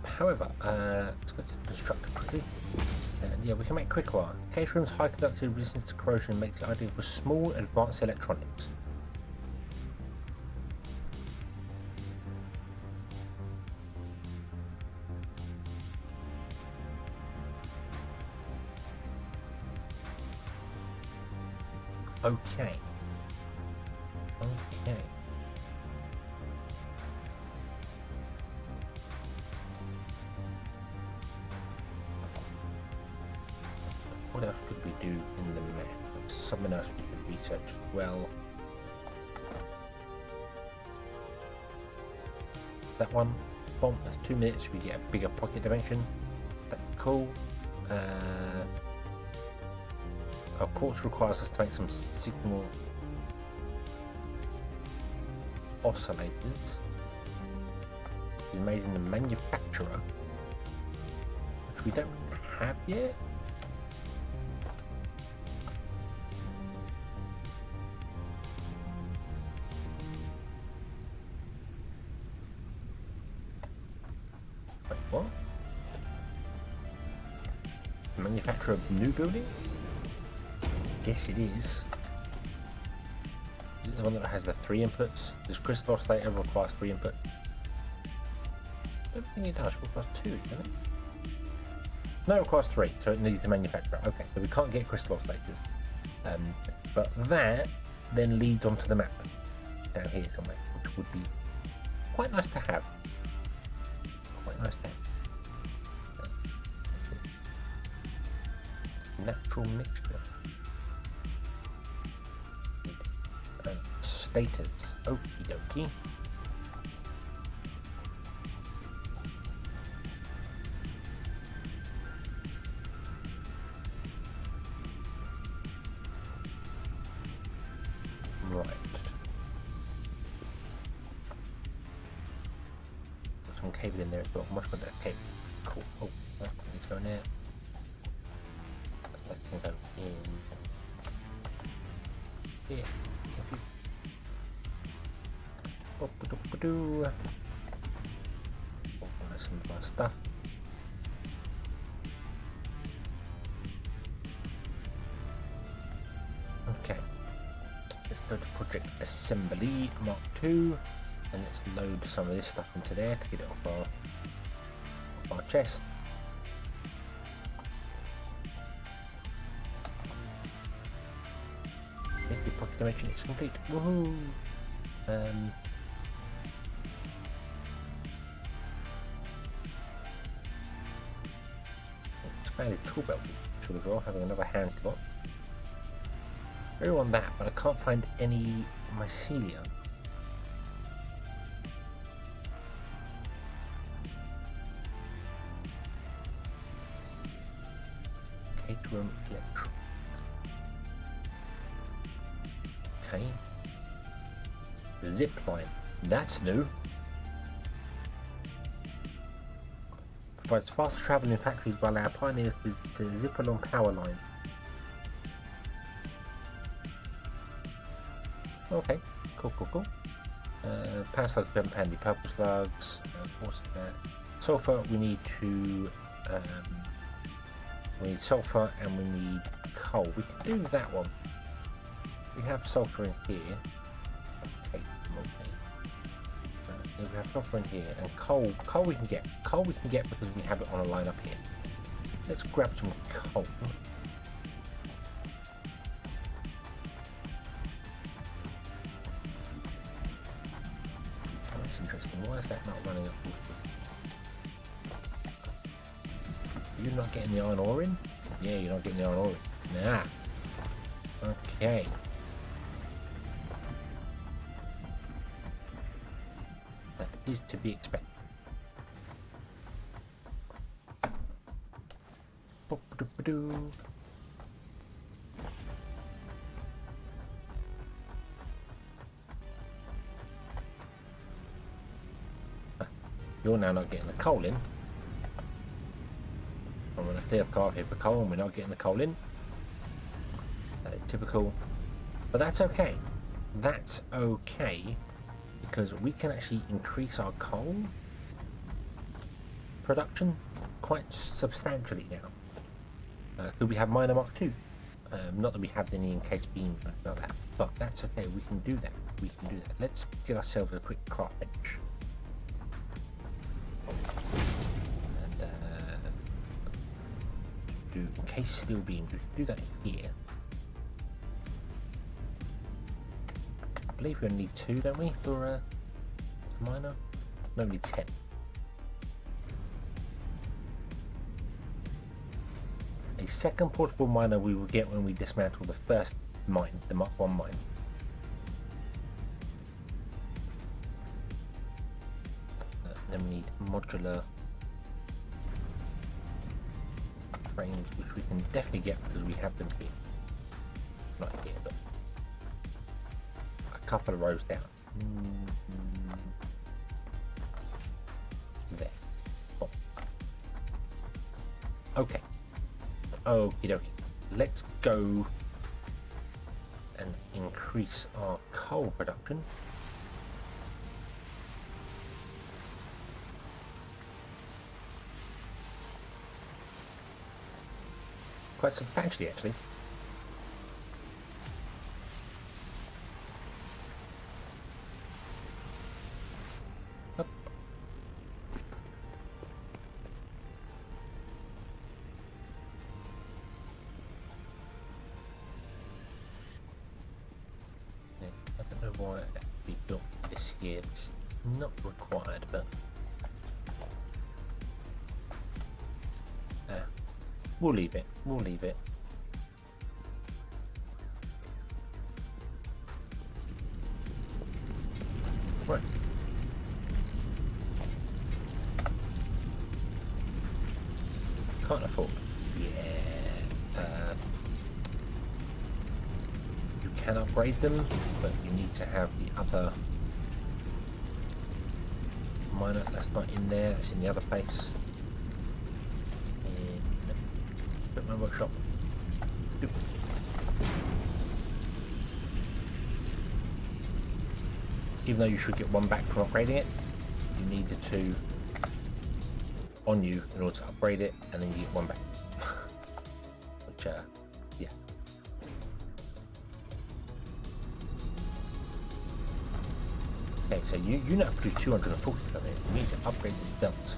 However, let's go to the constructor quickly. And yeah, we can make quick wire. Case room's high conductivity resistance to corrosion makes it ideal for small advanced electronics. Okay. Okay. What else could we do in the map? There's something else we could research as well. That one. Boom, that's 2 minutes. We get a bigger pocket dimension. That's cool. Our quartz requires us to make some signal oscillators. It's made in the manufacturer, which we don't have yet. Wait, what? The manufacturer of new building? Yes, it is. Is it the one that has the 3 inputs? This crystal oscillator requires 3 inputs. I don't think it does. It requires 2, doesn't it? No, it requires 3, so it needs the manufacturer. Okay, so we can't get crystal oscillators. But that then leads onto the map down here somewhere, which would be quite nice to have. Quite nice to have. Natural mixture. Status. Okie dokie. Right. Put some cable in there as well. Much with that cable. Cool. Oh, that needs to go in there. That can go in here. Organize some of our stuff. Okay, let's go to Project Assembly Mark II, and let's load some of this stuff into there to get it off our chest. Make the pocket dimension is complete. Woohoo! Expanded tool belt tool as well, having another hand slot. Very on that, but I can't find any mycelium. Caterham electronics. Okay. Zip line. That's new. Provides fast travel in factories by allowing pioneers to zip along power line. Okay, cool. Power slugs, bent handy. Purple slugs. What's that? Sulfur. We need to. We need sulfur and we need coal. We can do that one. We have sulfur in here. Okay. We have sulfur in here, and coal we can get. Coal we can get because we have it on a line up here. Let's grab some coal. Oh, that's interesting. Why is that not running up? Are you not getting the iron ore in? Yeah, you're not getting the iron ore in. Nah. Okay. Is to be expected. You're now not getting the coal in. I'm going to clear the car here for coal, and we're not getting the coal in. That is typical. But that's okay. That's okay, because we can actually increase our coal production quite substantially now. Could we have miner mark 2? Not that we have any encased beams or anything like that, but that's okay. We can do that. We can do that. Let's get ourselves a quick craft bench. And do encased steel beams. We can do that here. I believe we only need 2, don't we, for a miner? No, we need 10. A second portable miner we will get when we dismantle the first mine, the Mark 1 mine. Then we need modular frames, which we can definitely get because we have them here. Not here, but a couple of rows down. There. Oh. Okay. Okie dokie. Let's go and increase our coal production. Quite substantially, actually. Up. Yeah, I don't know why we built this here. It's not required, but we'll leave it. We'll leave it. Right. Can't afford. Yeah. You can upgrade them, but you need to have the other miner. That's not in there. That's in the other place. My workshop. Even though you should get 1 back from upgrading it, you need the 2 on you in order to upgrade it, and then you get 1 back. Which, yeah. Okay, so you now produce 240 of it. You need to upgrade these belts.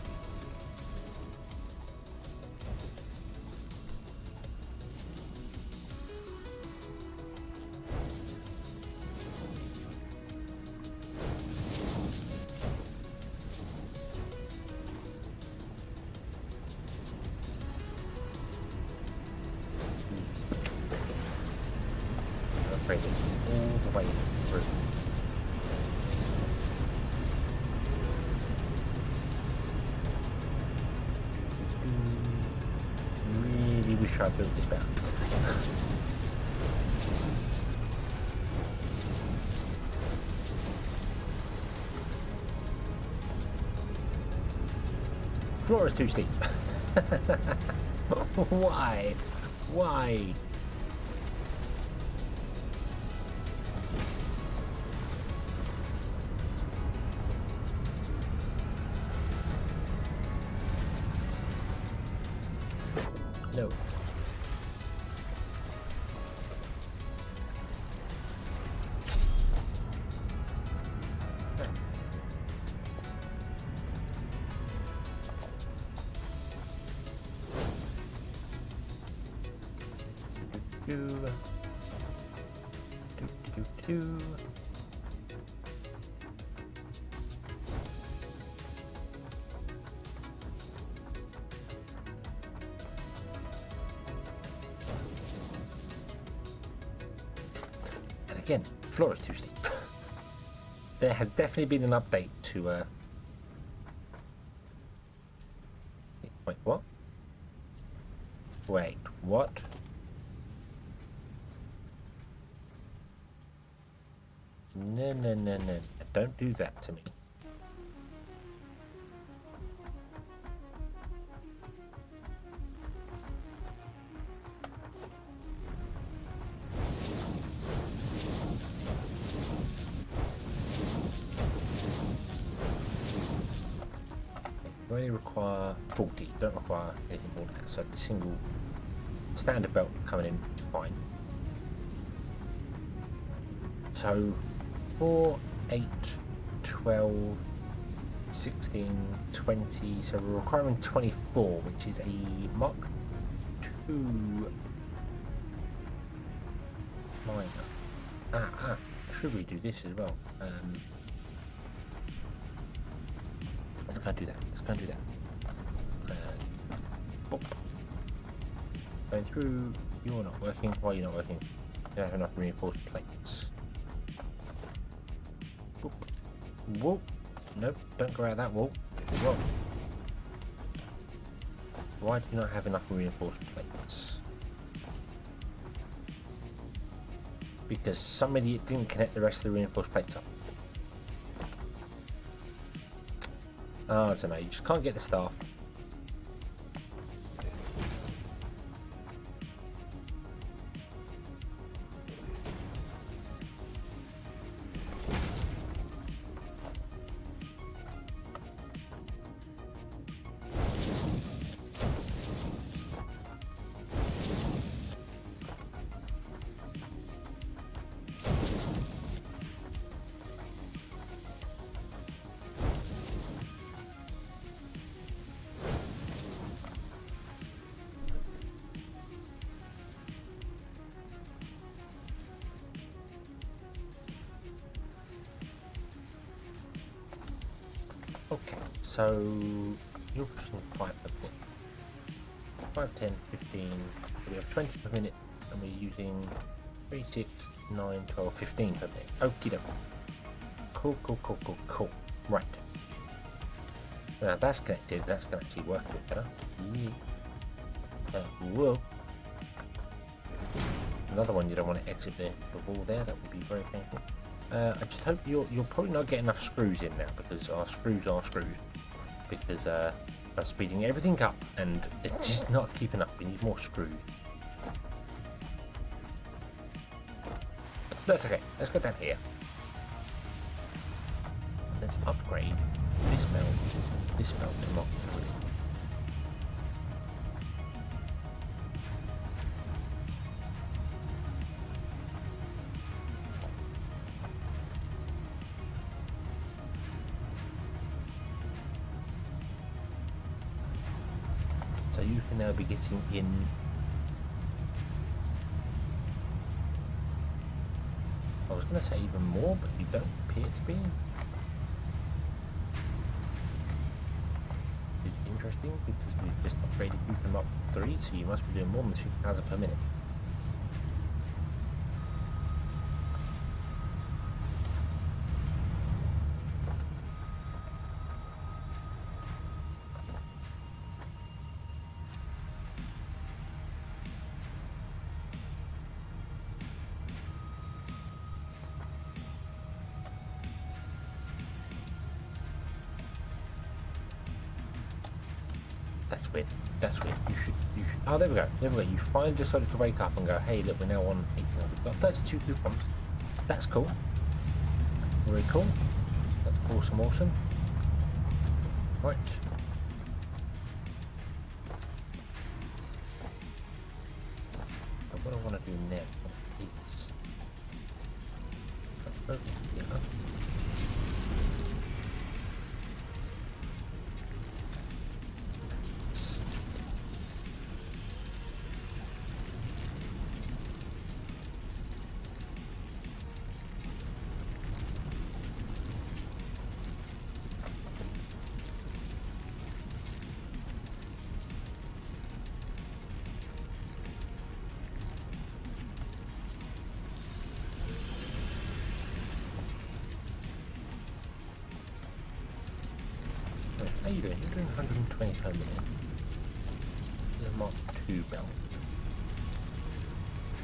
All the way through. Really wish I built this better. Floor is too steep. Why? Why? No. Do. And again, floor is too steep. There has definitely been an update to wait, what? Wait, what? No, don't do that to me. You only require 40. You don't require anything more than that. So the single standard belt coming in is fine. So 4, 8, 12, 16, 20. So we're requiring 24, which is a Mark II miner. Should we do this as well? Let's go and do that. Boop. Going through. You're not working. Why are you not working? You don't have enough reinforced plates. Boop. Whoa. Nope, don't go out that wall. Whoa. Why do you not have enough reinforced plates? Because somebody didn't connect the rest of the reinforced plates up. I don't know, you just can't get the staff. Okay, so you're pushing 5 per minute. 5, 10, 15, so we have 20 per minute, and we're using 3, 6, 9, 12, 15 per minute. Okie doke. Cool. Right. Now that's connected, that's going to actually work a bit better. Yeah. Whoa. Another one you don't want to exit the wall there, that would be very painful. I just hope you'll probably not get enough screws in now, because our screws are screwed. Because I'm speeding everything up and it's just not keeping up. We need more screws. That's okay. Let's go down here. Let's upgrade this belt to Mark III. So you can now be getting in I was going to say even more, but you don't appear to be. It's interesting because we've just upgraded you from up 3, so you must be doing more than 6,000 per minute. That's weird. You should. Oh, there we go. You finally decided to wake up and go, hey, look, we're now on 18. We've got 32 coupons. That's cool. Very cool. That's awesome. Right. What I want to do now is... yeah. How are you doing? You're doing 120 per minute. This is a Mark II belt.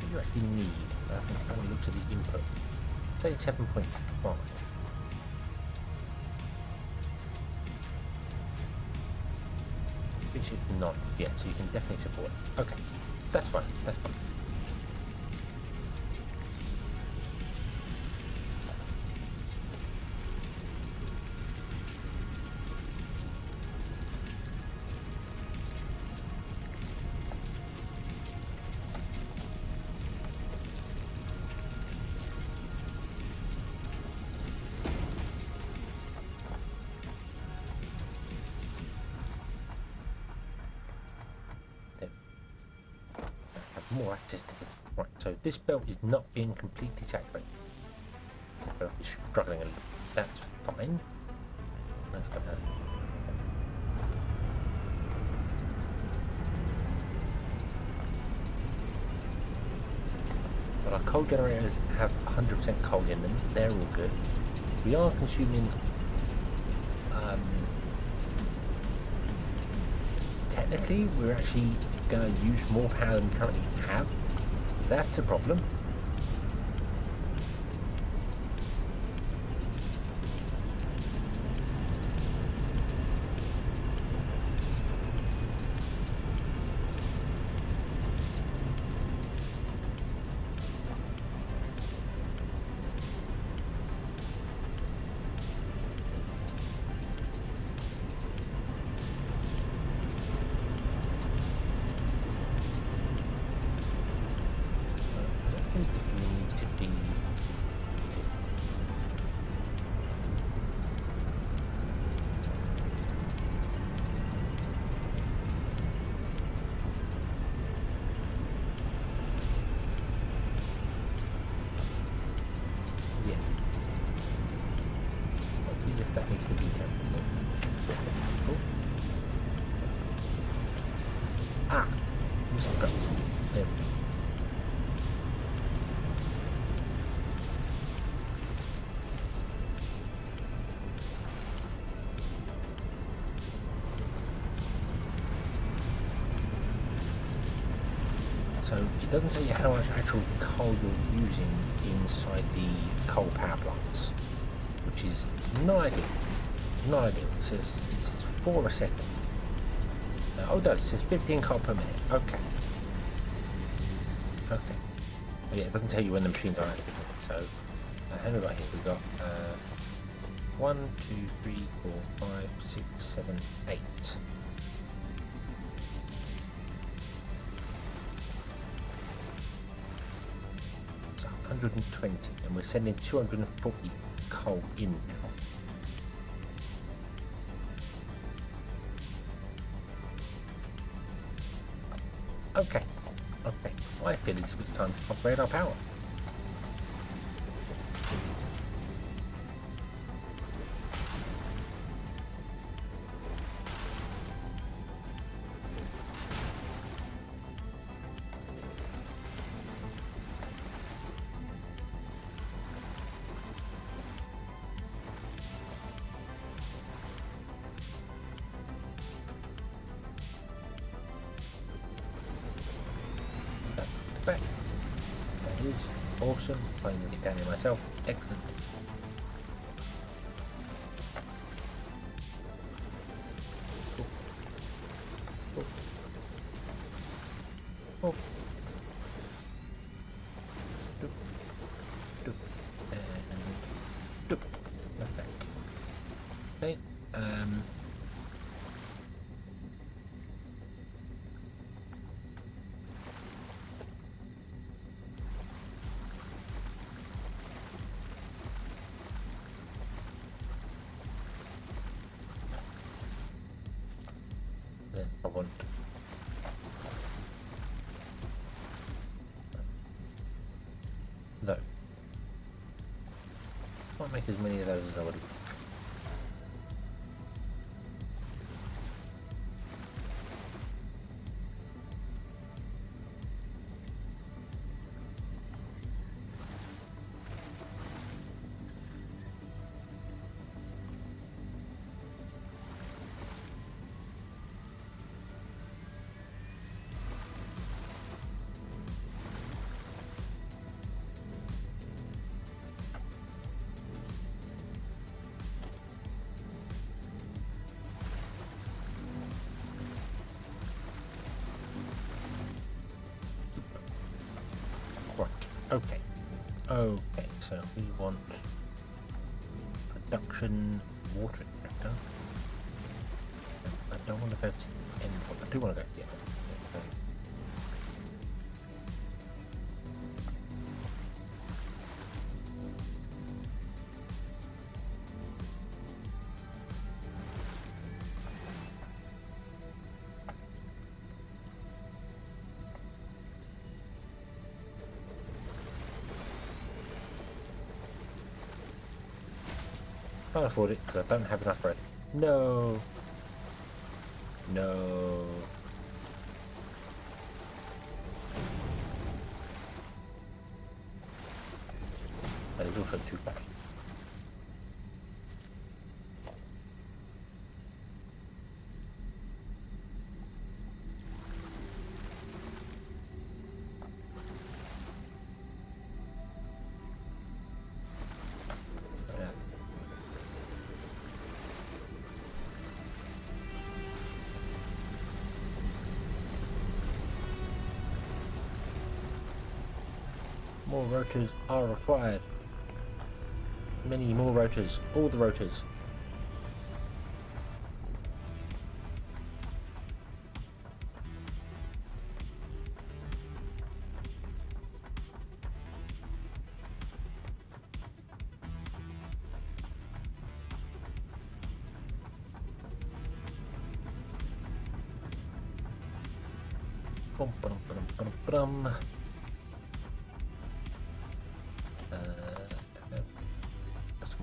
What do you actually need? I haven't looked at the input. 37.5. Which is not yet, so you can definitely support it. Okay, that's fine. more access to it. Right, so this belt is not being completely saturated. The belt is struggling a little. That's fine. Let's go down. But our coal generators have 100% coal in them. They're all good. We are consuming technically we're actually going to use more power than we currently have. That's a problem. That needs to be there. Oh. Ah, missed the button. There we go. So it doesn't tell you how much actual coal you're using inside the coal power plants, which is not ideal. Not ideal. It says 4 a second. Oh, it does. It says 15 coal per minute. Okay. Okay. Oh, yeah, it doesn't tell you when the machines are active. So, how many we got here? We've got 1, 2, 3, 4, 5, 6, 7, 8. So 120, and we're sending 240 coal in now. Okay, okay. I feel as if it's time to upgrade our power. That is awesome. I'm going to get down here myself. Excellent. Oh. Oh. Oh. Doop. Doop. And doop. Okay. Okay. Then I want though. Can't make as many of those as I would have. Right, okay. Okay, so we want production water extractor. I don't want to go to the end. I do want to go to the end. Can't afford it because I don't have enough red. No. No. That is also too fast. More rotors are required. Many more rotors. All the rotors. Bum, bum, bum, bum, bum.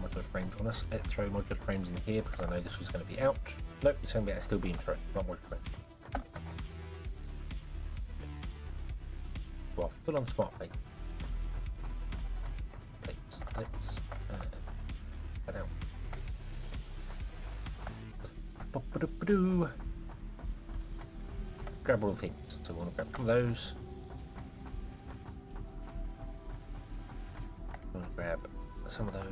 Modular frames on us. Let's throw modular frames in here because I know this was going to be out. Nope, it's going to be a steel beam throw, not modular frame. Well, full on smart plate. Plates. Let's that out. Ba-ba-da-ba-doo. Grab all the things. So we want to grab some of those. We want to grab some of those.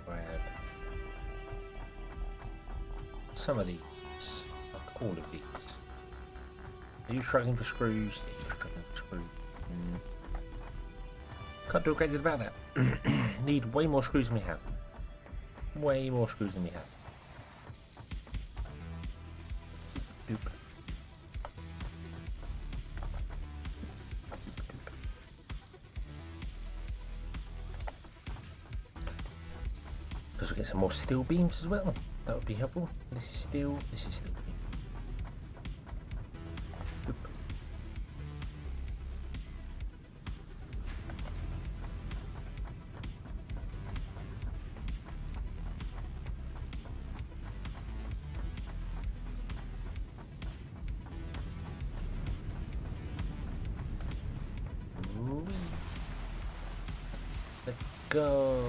Grab some of these, like all of these. Are you struggling for screws? Yeah, you're struggling for screws. Can't do a great deal about that. Need way more screws than we have. Way more screws than we have. Doop. Because we get some more steel beams as well. That would be helpful. This is steel. This is steel beam. Oop. Ooh. Let's go.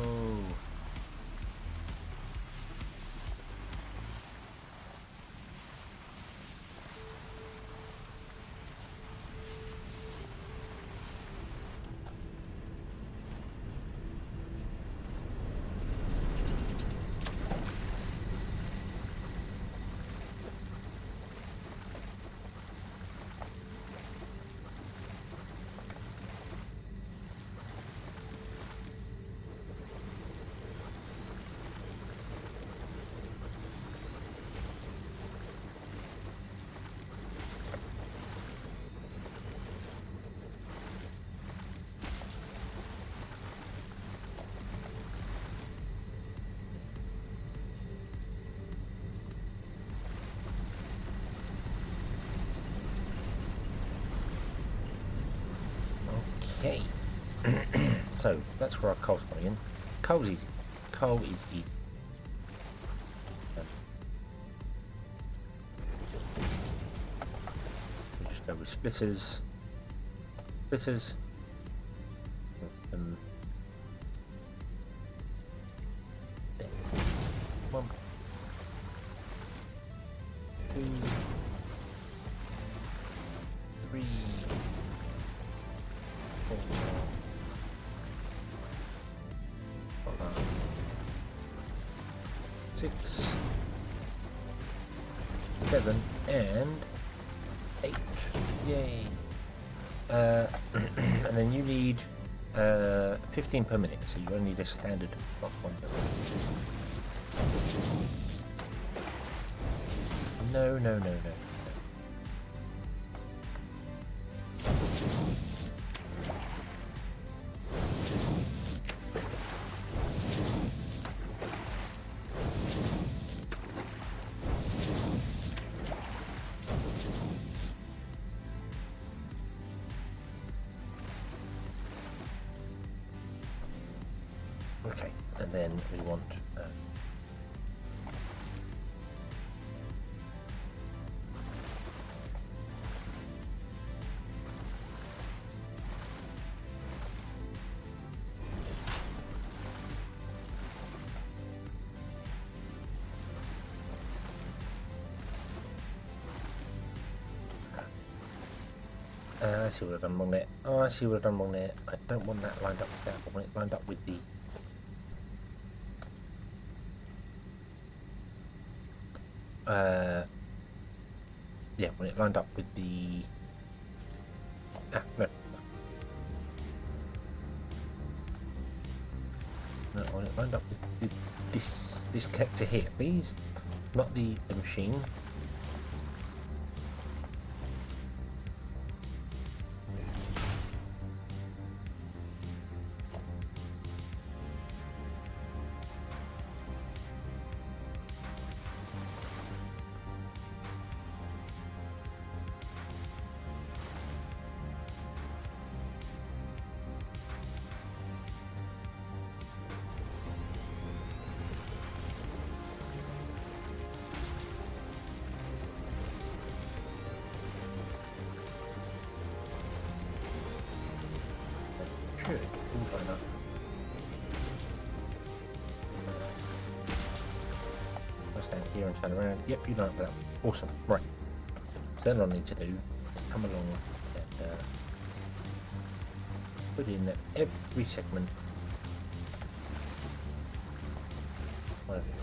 Okay. So that's where our coal's coming in. Coal's easy. Coal is easy. We just go with splitters. Splitters. There. 1, 2, 3, 4, 5, 6, 7, and 8. Yay! And then you need 15 per minute, so you only need a standard clock one. No, no, no, no. Okay, and then we want I see what I've done wrong there. Oh, I see what I've done wrong there. I don't want that lined up with that. I want it lined up with the... yeah, when it lined up with the... no. No, I want it lined up with this connector here, please. Not the machine. Should all line up. I'll stand here and turn around. Yep, you line up with that. Awesome. Right. So then all I need to do is come along and put in every segment. One of it.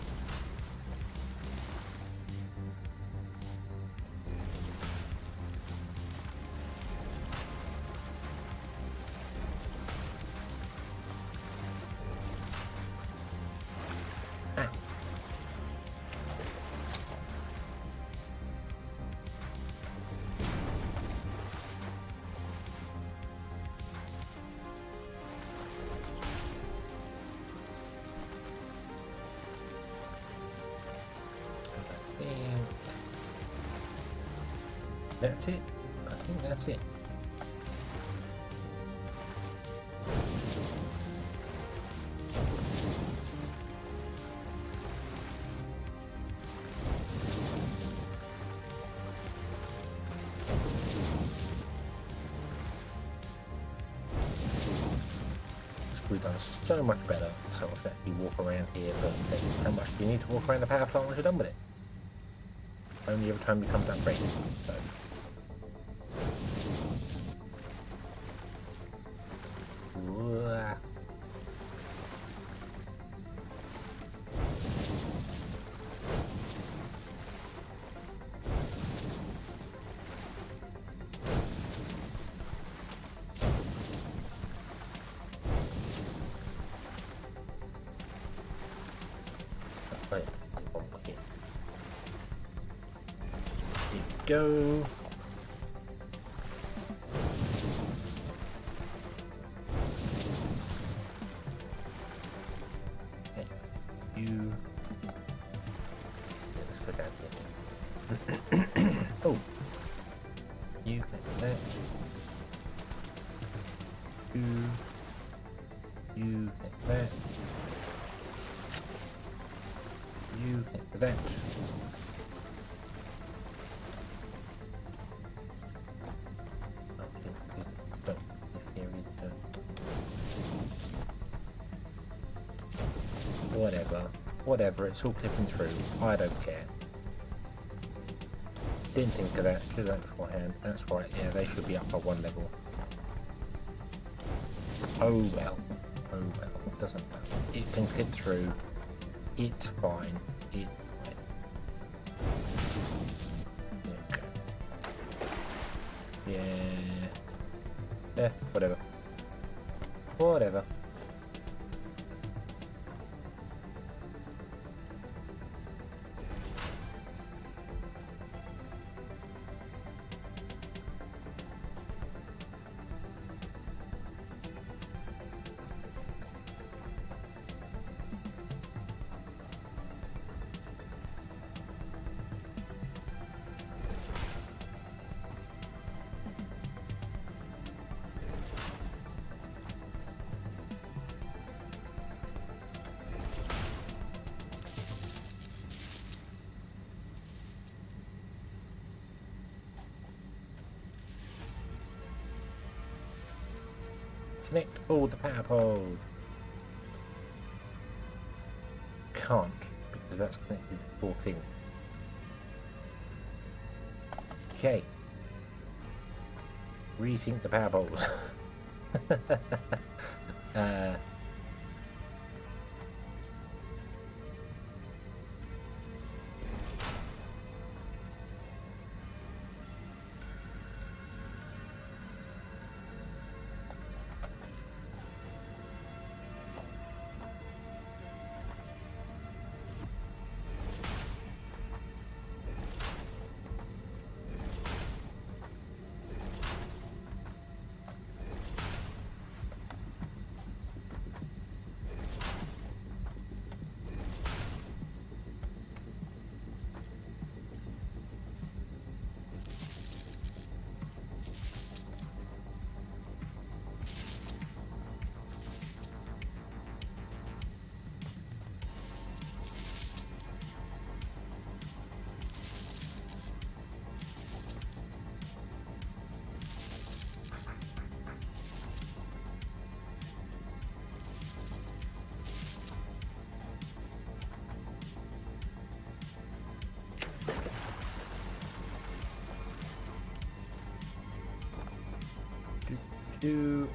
That's it. I think that's it. We've done so much better, so I'll let you walk around here, but then how much do you need to walk around the power plant once you're done with it? Only every time becomes upgraded. So. Go. Okay, you. Yeah, let's go down here. Oh, you get that. You get that. You get that. Whatever, it's all clipping through. I don't care. Didn't think of that. Should have done it beforehand. That's right. Yeah, they should be up by one level. Oh well. Oh well. It doesn't matter. It can clip through. It's fine. It's fine. Okay. Yeah. Yeah. Whatever. Whatever. Connect all the power poles. Can't, because that's connected to the full thing. Okay. Rethink the power poles.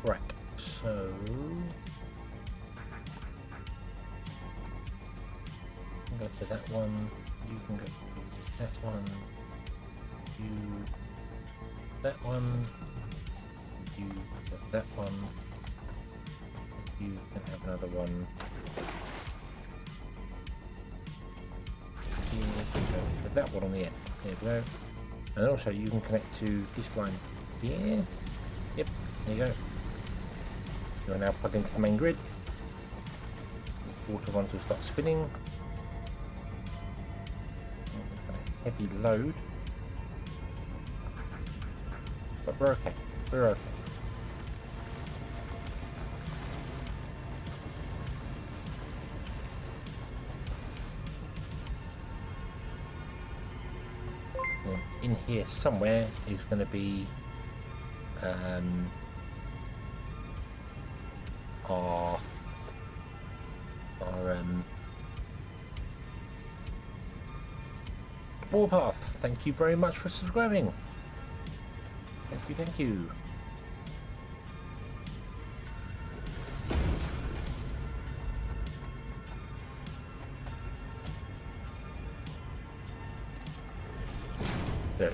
Right, so you can go to that one, you can go to that one, you that one, you got that one, you can have another one, you can go to that one on the end, there we go, and also you can connect to this line here, yep. There you go. You are now plugged into the main grid. The water ones will start spinning. A heavy load. But we're okay. We're okay. And in here somewhere is going to be our Warpath. Thank you very much for subscribing. Thank you. There.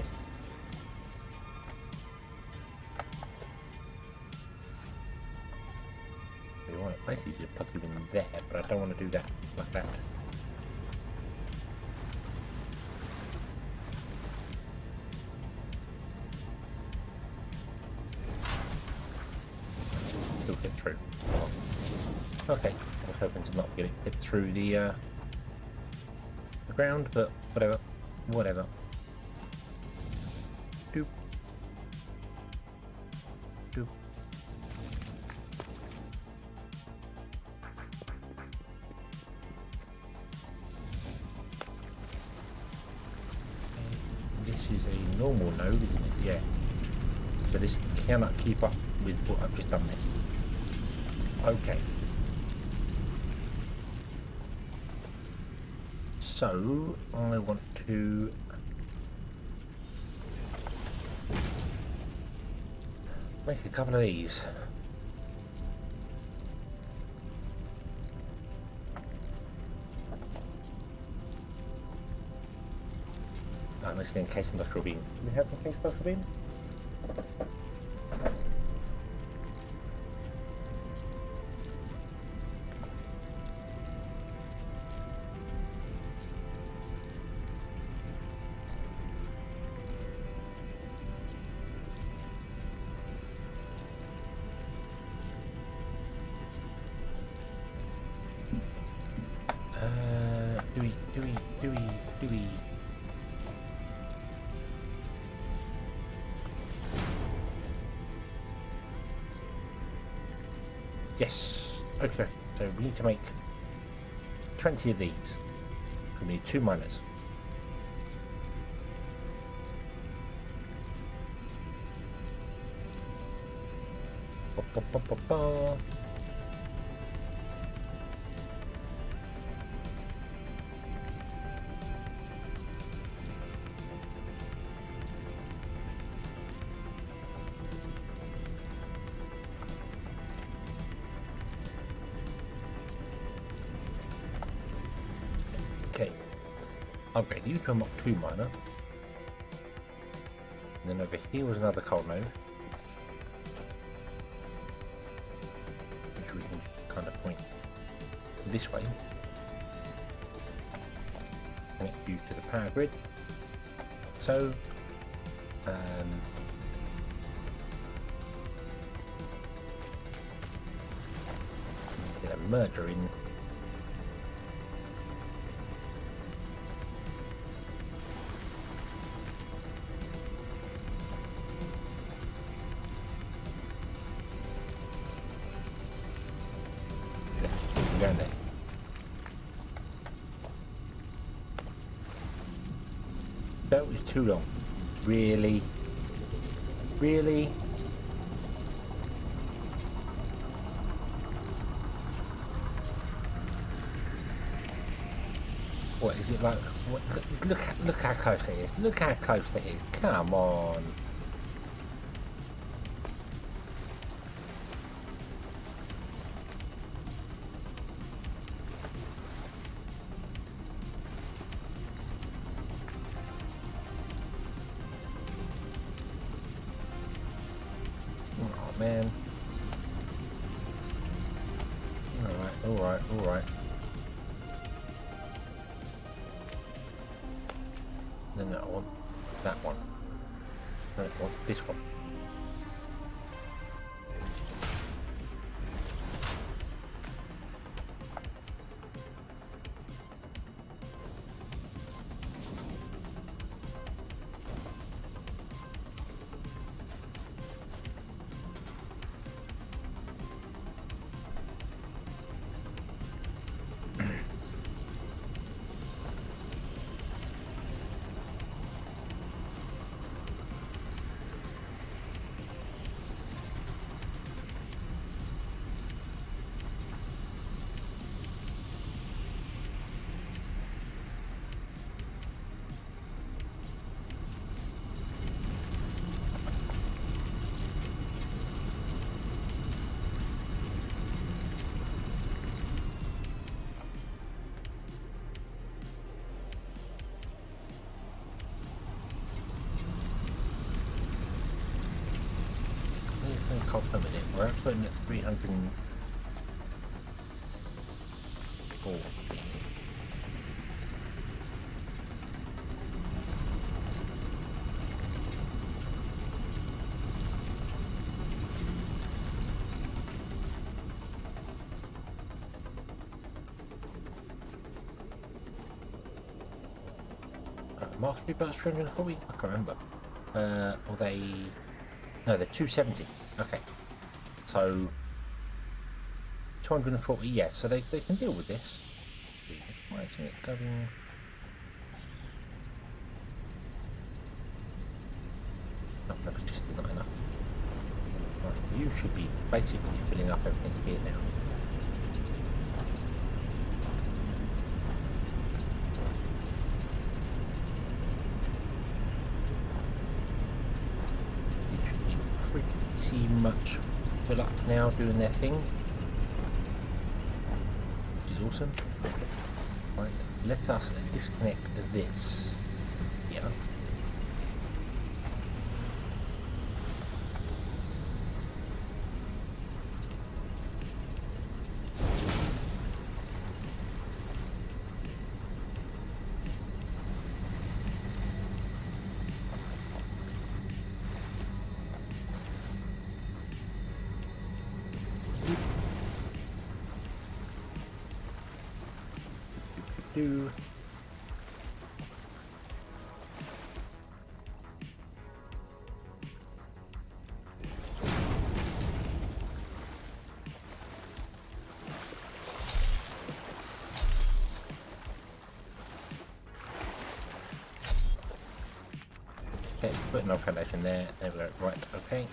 You want to basically just plug you in there, but I don't want to do that like that. Still get through. Okay, I was hoping to not get it hit through the ground, but whatever. Whatever. Doop. Doop. This is a normal node, isn't it? Yeah. So this cannot keep up with what I've just done there. Okay. So I want to make a couple of these. I'm listening in case industrial beam. Do we have anything industrial beam? Do we? Yes. Okay. So we need to make 20 of these. We need 2 miners. What ba, ba, ba, ba. Okay, upgrade you to a Mach 2 miner. And then over here was another coal node, which we can kind of point this way. Connect you to the power grid. So, get a merger in. Down there. Belt is too long. Really? Really? What is it like? What, look how close it is. Look how close it is. Come on. Oh man. Alright. Then I want that one. I want this one. Cost per minute. We're putting at 340. Mastery belts 340? I can't remember. Or they... No, they're 270. Okay. So... 240, yeah, so they can deal with this. Why isn't it going... No, maybe just not enough. Right, you should be basically filling up everything here now. Pretty much full up now, doing their thing, which is awesome. Right, let us disconnect this. Yeah. Do okay, put another foundation there. There we go. Right, okay.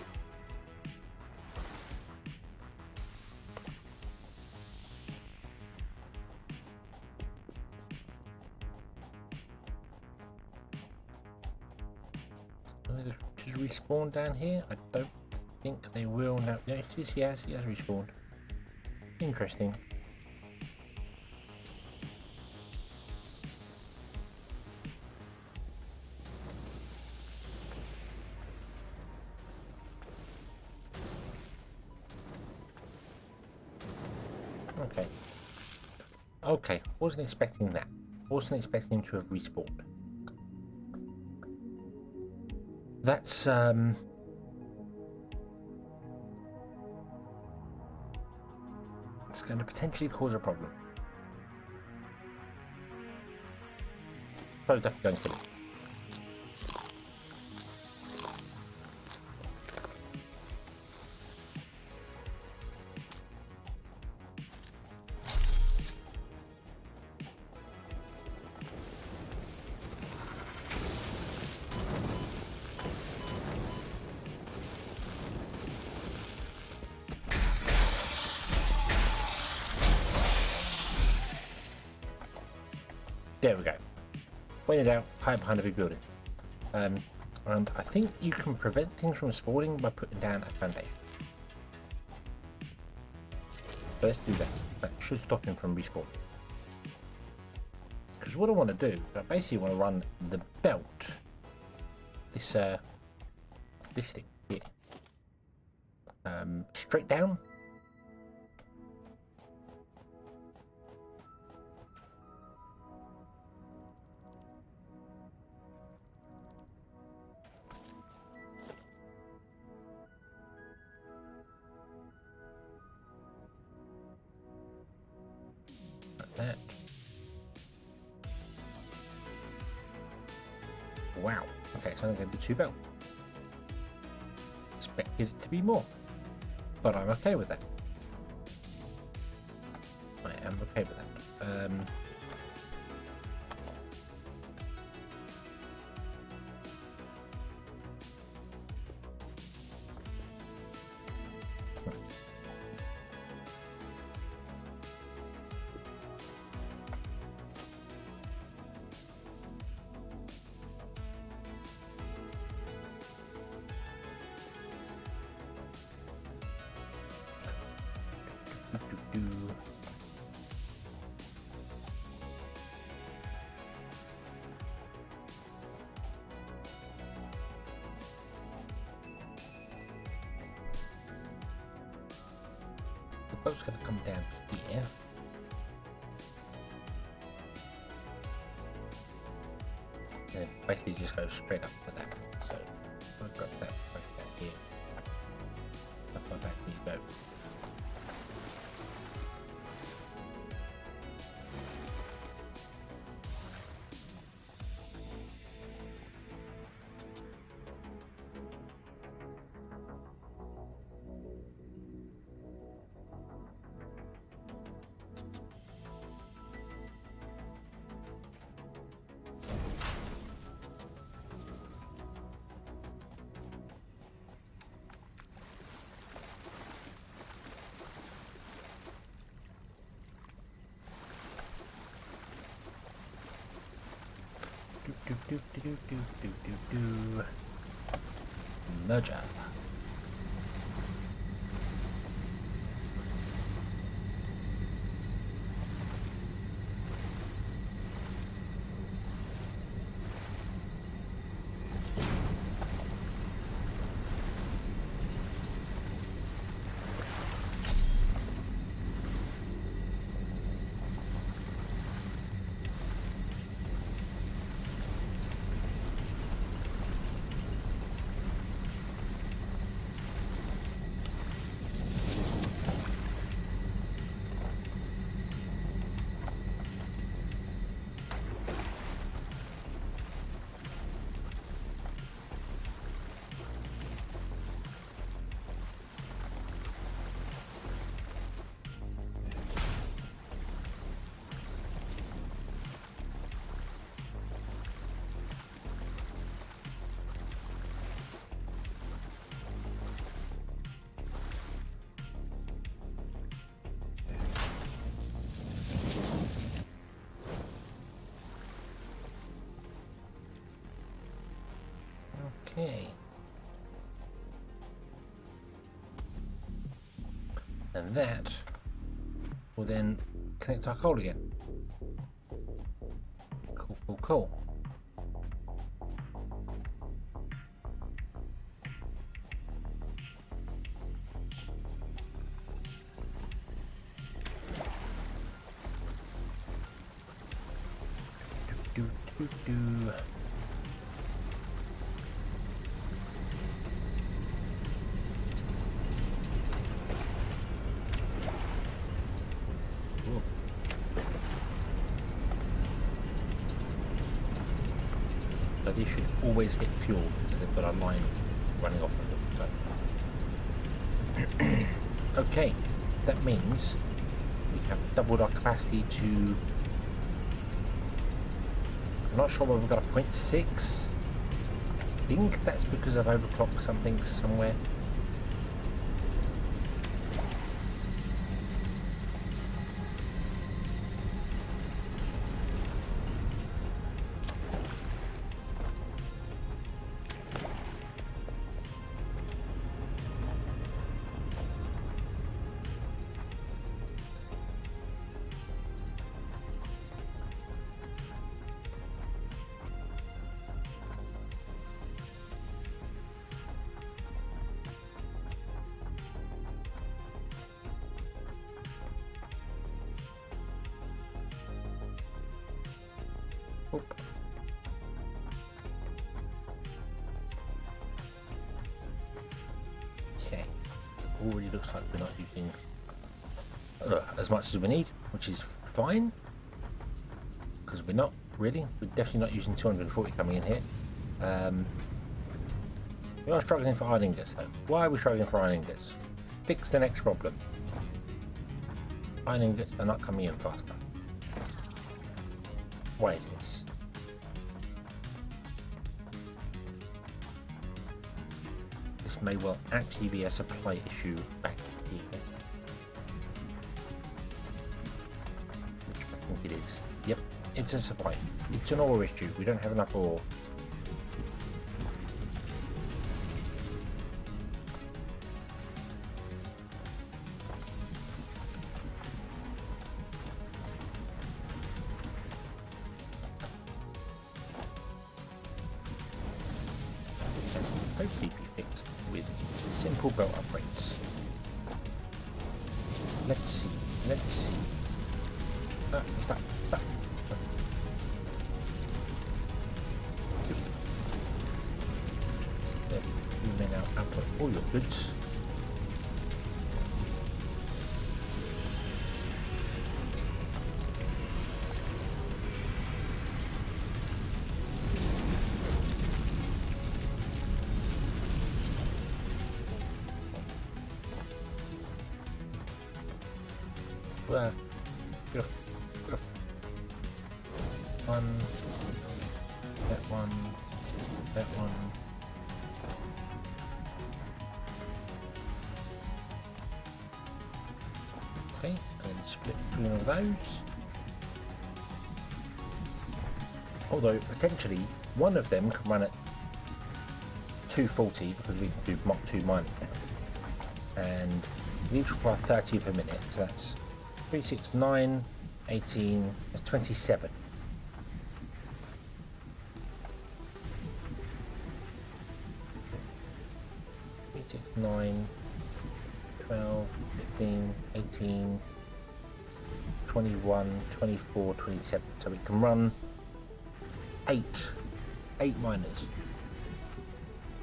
creatures respawn down here? I don't think they will. No, yes, he has respawned. Interesting. Okay. Okay, wasn't expecting that. Wasn't expecting him to have respawned. That's it's going to potentially cause a problem. So definitely going to kill it. There we go. When in doubt, hide behind a big building. And I think you can prevent things from spawning by putting down a foundation. So let's do that. That should stop him from respawning. Because what I want to do, I basically want to run the belt. This thing here. Straight down. That. Wow. Okay, so I'm going to be 2 belt. Expected it to be more, but I'm okay with that. I am okay with that. The boat's going to come down here. And then basically just go straight up to that. So I've got that right down here. How far back can you go? Merger. Okay. And that will then connect our coal again. Cool, cool, cool. Do, do, do. Ooh. So these should always get fuel because they've got a line running off of them. So. Okay, that means we have doubled our capacity to. I'm not sure whether we've got a 0.6. I think that's because I've overclocked something somewhere. Okay, it already looks like we're not using as much as we need, which is fine, because we're not really. We're definitely not using 240 coming in here. We are struggling for iron ingots though. Why are we struggling for iron ingots? Fix the next problem. Iron ingots are not coming in fast enough. Why is this? This may well actually be a supply issue back here. Which I think it is. Yep, it's a supply. It's an ore issue. We don't have enough ore. Hopefully be fixed with simple belt upgrades. Let's see, let's see. Stop. There, you may now output all your goods. One, that one. Okay, and then split between all those. Although potentially one of them can run at 240 because we can do Mach 2 mining now. And we each require 30 per minute, so that's 3, 6, 9, 18, that's 27. 9, 12, 15, 18, 21, 24, 27. So we can run 8 miners.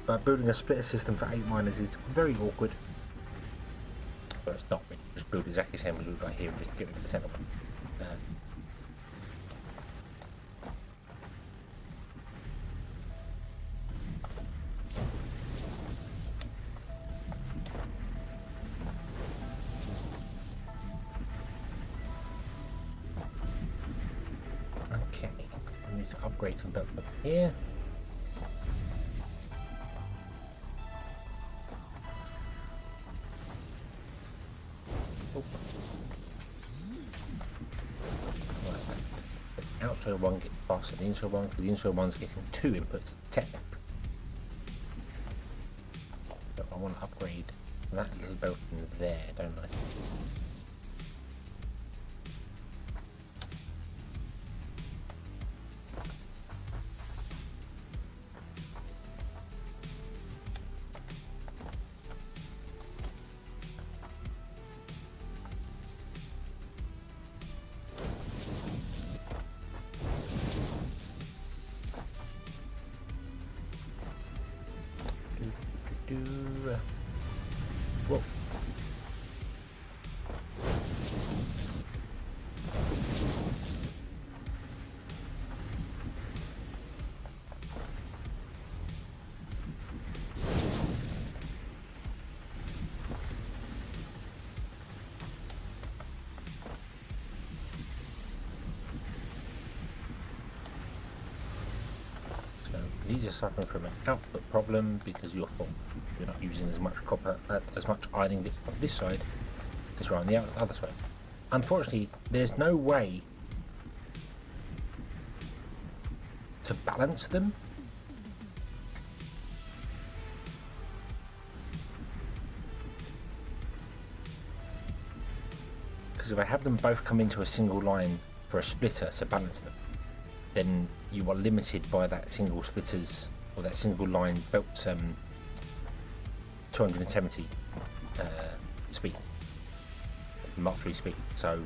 But building a splitter system for 8 miners is very awkward. But it's not really. Just build exactly the same as we've got here and just get rid of the centre one. Upgrade some belt up here. Oh. Right. The outside one gets faster than the inside one because the inside one's getting 2 inputs technically. So I want to upgrade that little belt in there, don't I? Whoa. So these are suffering from an output problem because you're not using as much copper, as much ironing bits on this side as we're on the other side. Unfortunately, there's no way to balance them. Because if I have them both come into a single line for a splitter to balance them, then you are limited by that single splitter's or that single line belt 270 speed, Mark 3 speed. So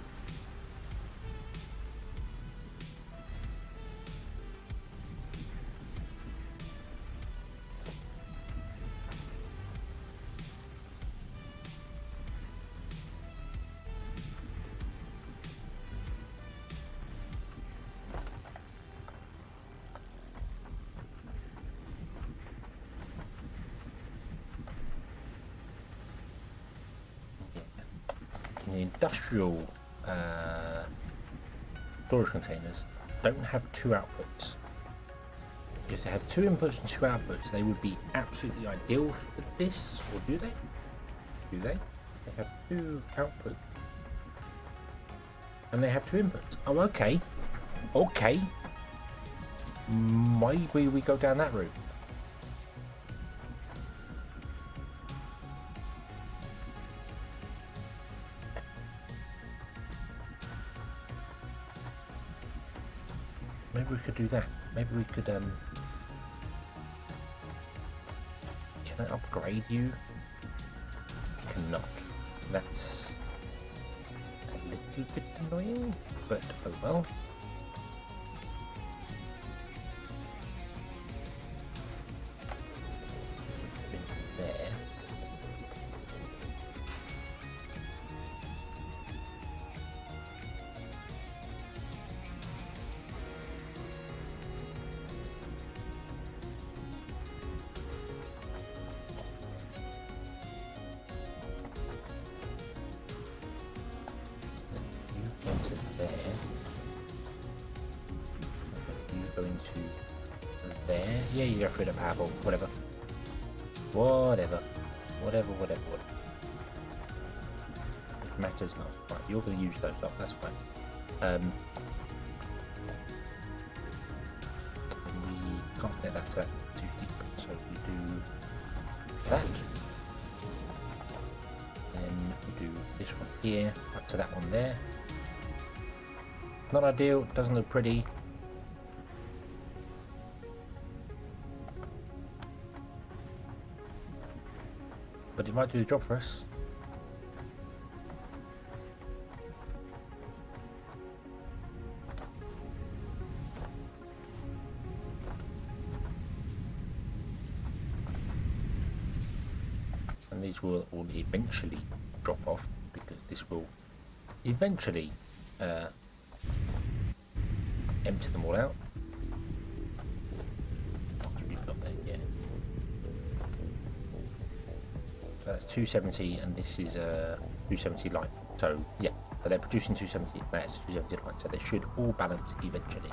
the industrial storage containers don't have two outputs. If they had two inputs and two outputs, they would be absolutely ideal for this. Or do they? Do they? They have two outputs and they have two inputs. Oh, okay. Okay. Maybe we go down that route. Maybe we could do that. Maybe we could, can I upgrade you? I cannot. That's a little bit annoying, but oh well. There. There. Yeah, you go through the powerball. Whatever. Whatever. It matters not. Right, you're going to use those up. That's fine. And we can't get that too deep, so we do that. Then we do this one here, up to that one there. Not ideal. Doesn't look pretty. But it might do the job for us. And these will eventually drop off because this will eventually empty them all out. That's 270 and this is a 270 line. So yeah, so they're producing 270, that's 270 line, so they should all balance eventually.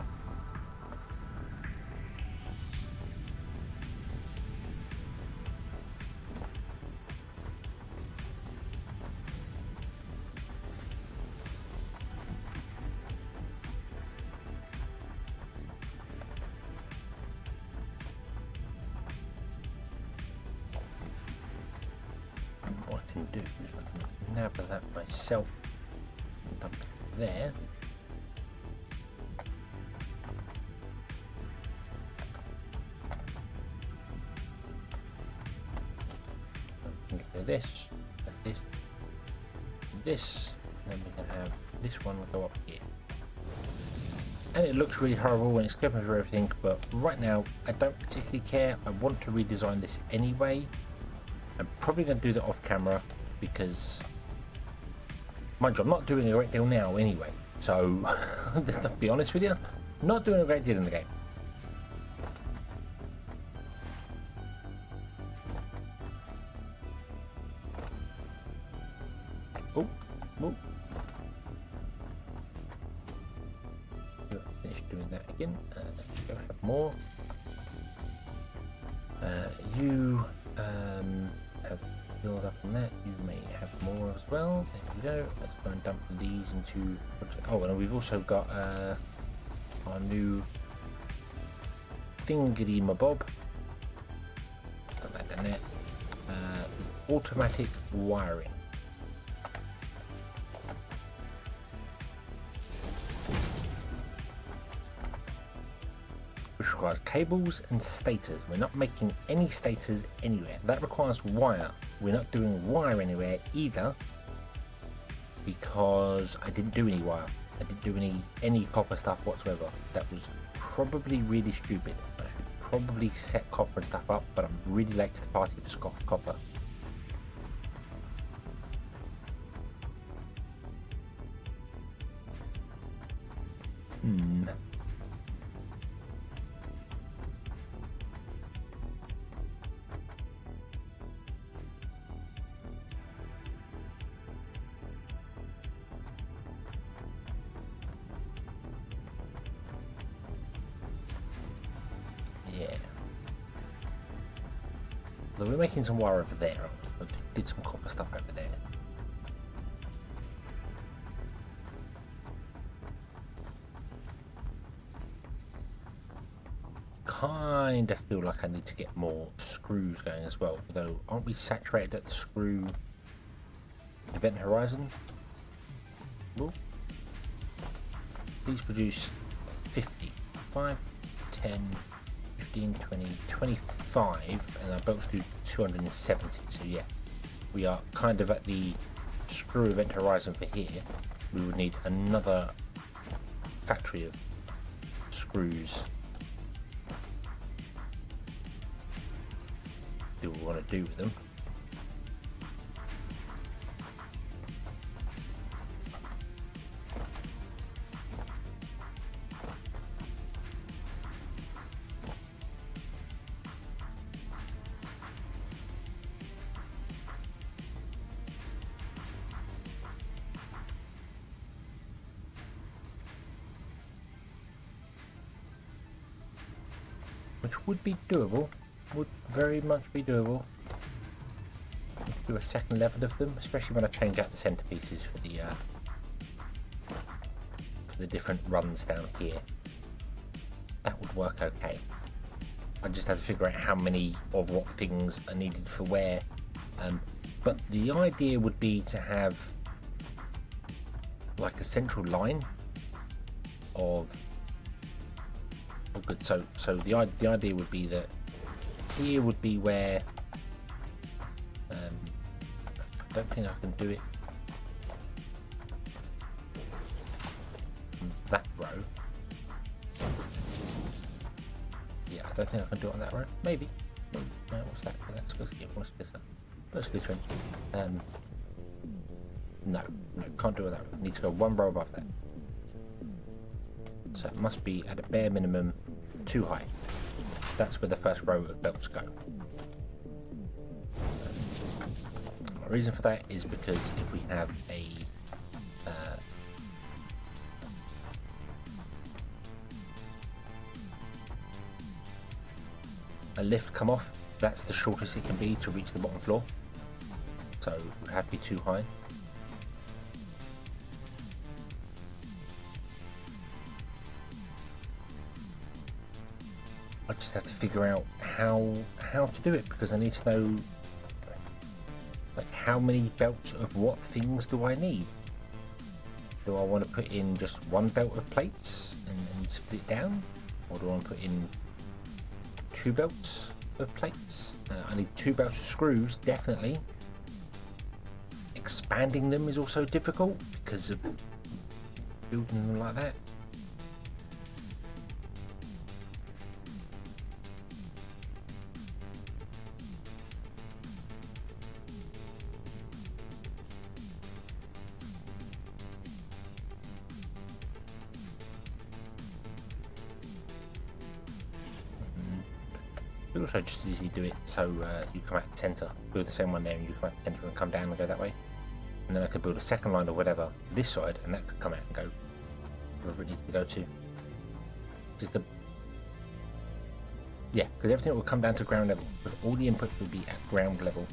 gather that myself and dump it there. This, and this, and then we can have this one go up here. And it looks really horrible when it's clipping through everything, but right now I don't particularly care. I want to redesign this anyway. I'm probably going to do that off camera because, mind you, I'm not doing a great deal now anyway. So, to be honest with you, not doing a great deal in the game. Oh, oh. Finish doing that again. Let's go have more. You have filled up on that. You may have more as well. There we go. Let's go and dump these into. Oh, and we've also got our new thingy mabob. Done that down there. Automatic wiring. Which requires cables and stators. We're not making any stators anywhere. That requires wire. We're not doing wire anywhere either because I didn't do any wire. I didn't do any copper stuff whatsoever. That was probably really stupid. I should probably set copper and stuff up, but I'm really late to the party for copper. Yeah. Although we're making some wire over there, aren't we? I did some copper stuff over there. Kind of feel like I need to get more screws going as well. Although, aren't we saturated at the screw event horizon? Well, these produce 50, 5, 10, 15, 20, 25, and our belts do 270. So yeah, we are kind of at the screw event horizon for here. We would need another factory of screws. Do what we want to do with them. Which would be doable, would very much be doable. Do a second level of them, especially when I change out the centerpieces for the different runs down here. That would work okay. I just have to figure out how many of what things are needed for where. But the idea would be to have like a central line of. Oh, good. So the idea would be that here would be where. I don't think I can do it on that row. Yeah, I don't think I can do it on that row. Maybe. What's that? That's supposed to get what's this? First glittering. No, can't do it that row. Need to go one row above that. So it must be at a bare minimum too high. That's where the first row of belts go. The reason for that is because if we have a lift come off, that's the shortest it can be to reach the bottom floor. So it would have to be too high. I just have to figure out how to do it, because I need to know like how many belts of what things do I need? Do I want to put in just one belt of plates and split it down? Or do I want to put in 2 belts of plates? I need 2 belts of screws, definitely. Expanding them is also difficult because of building them like that. You also just easily do it so you come out the centre, build the same one there, and you come out the centre and come down and go that way. And then I could build a second line or whatever this side, and that could come out and go wherever it needs to go to. Just the because everything will come down to ground level. Because all the inputs will be at ground level.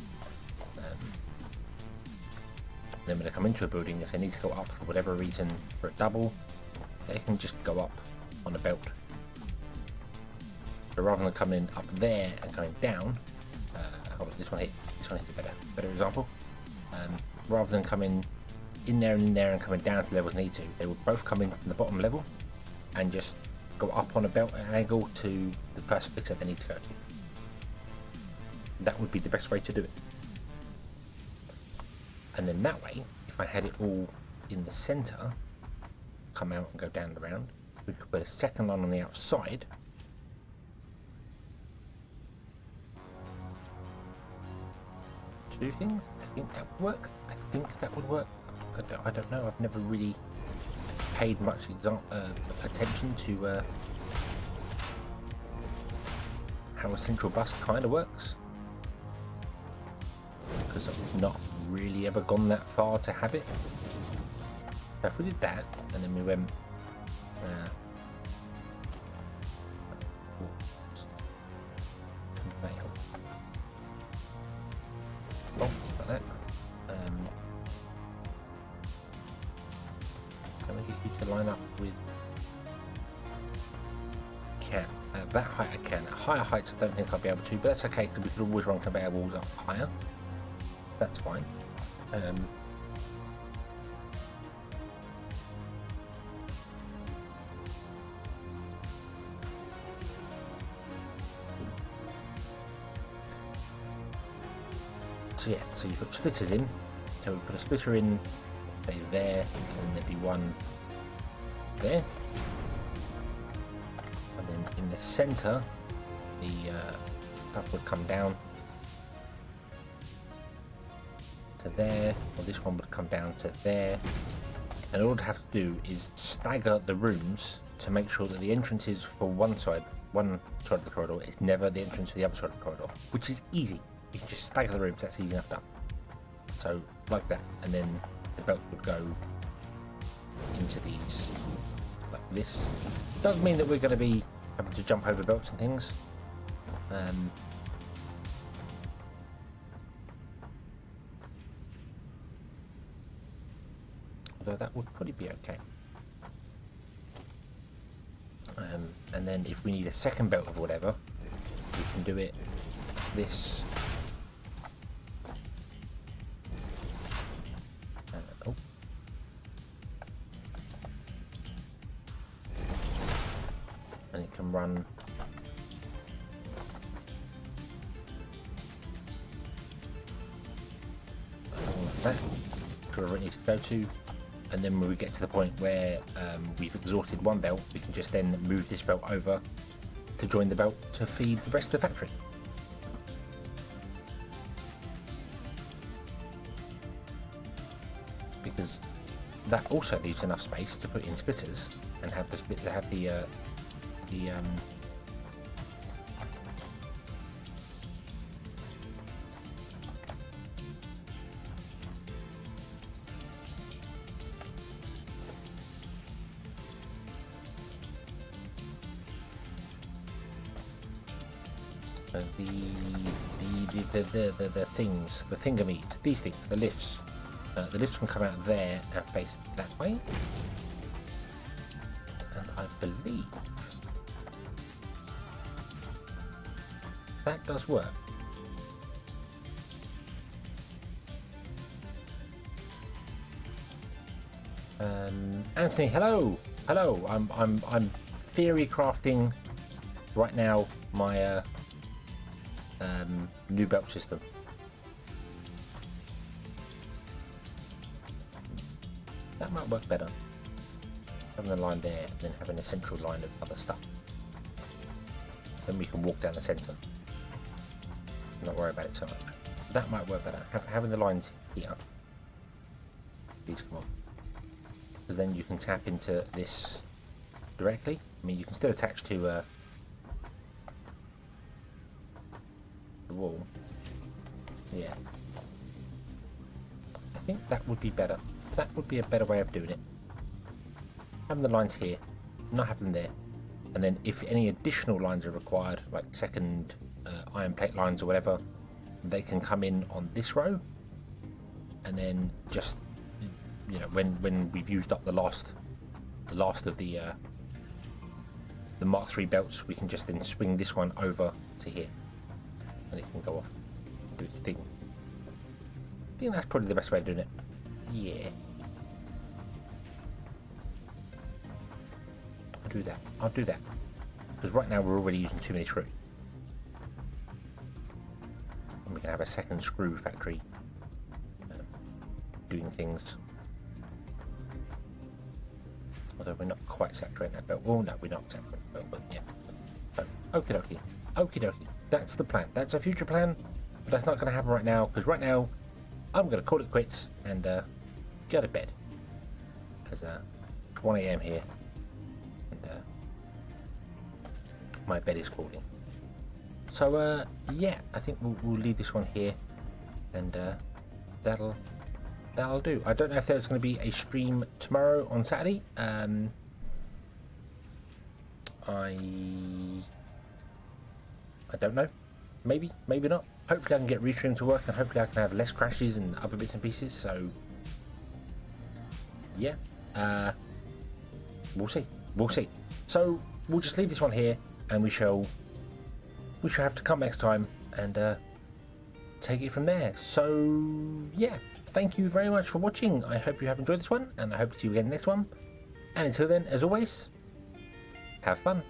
Then when they come into a building, if they need to go up for whatever reason for a double, they can just go up on a belt. So rather than coming up there and coming down, hold on, this one hit a better example. Rather than coming in there and coming down to the levels they need to, they would both come in from the bottom level and just go up on a belt at an angle to the first splitter they need to go to. That would be the best way to do it. And then that way, if I had it all in the centre, come out and go down and around, we could put a second line on the outside. Do things. I think that would work. I don't know. I've never really paid much attention to how a central bus kind of works, because I've not really ever gone that far to have it. So if we did that and then we went like that. Can we get you to line up with? Can at that height I can. At higher heights I don't think I'll be able to, but that's okay because we could always run conveyor walls up higher. That's fine. So yeah, so you put splitters in. So we put a splitter in, say there, and there'd be one there. And then in the centre, the stuff would come down to there, or this one would come down to there. And all I'd have to do is stagger the rooms to make sure that the entrances for one side of the corridor is never the entrance for the other side of the corridor, which is easy. You can just stagger the rooms, that's easy enough done. So, like that, and then the belts would go into these, like this. Doesn't mean that we're going to be having to jump over belts and things. Although that would probably be okay. And then if we need a second belt of whatever, we can do it this. And it can run like that to wherever it needs to go to, and then when we get to the point where we've exhausted one belt, we can just then move this belt over to join the belt to feed the rest of the factory. Because that also leaves enough space to put in splitters and have the things, the thingamies, these things, the lifts. The lifts can come out there and face that way. And I believe that does work. Anthony, hello. I'm theory crafting right now my new belt system. That might work better. Having a line there, and then having a central line of other stuff. Then we can walk down the centre. Not worry about it so much. That might work better. Having the lines here. Please come on. Because then you can tap into this directly. I mean, you can still attach to the wall. Yeah. I think that would be better. That would be a better way of doing it. Having the lines here, not having them there. And then if any additional lines are required, like second iron plate lines or whatever, they can come in on this row. And then just, you know, when we've used up the last of the Mark III belts, we can just then swing this one over to here. And it can go off, do its thing. I think that's probably the best way of doing it. Yeah. I'll do that. Because right now we're already using too many screws. And we can have a second screw factory doing things. Although we're not quite saturating that belt. Well, no, we're not saturating that belt, but yeah. So, okie dokie. That's the plan. That's a future plan. But that's not going to happen right now. Because right now, I'm going to call it quits and go to bed. Because it's 1 AM here. My bed is calling. So yeah, I think we'll leave this one here, and that'll do. I don't know if there's going to be a stream tomorrow on Saturday. I don't know. Maybe not. Hopefully I can get Restream to work, and hopefully I can have less crashes and other bits and pieces. So yeah, we'll see. So we'll just leave this one here. And we shall have to come next time and take it from there. So yeah, thank you very much for watching. I hope you have enjoyed this one, and I hope to see you again next one. And until then, as always, have fun.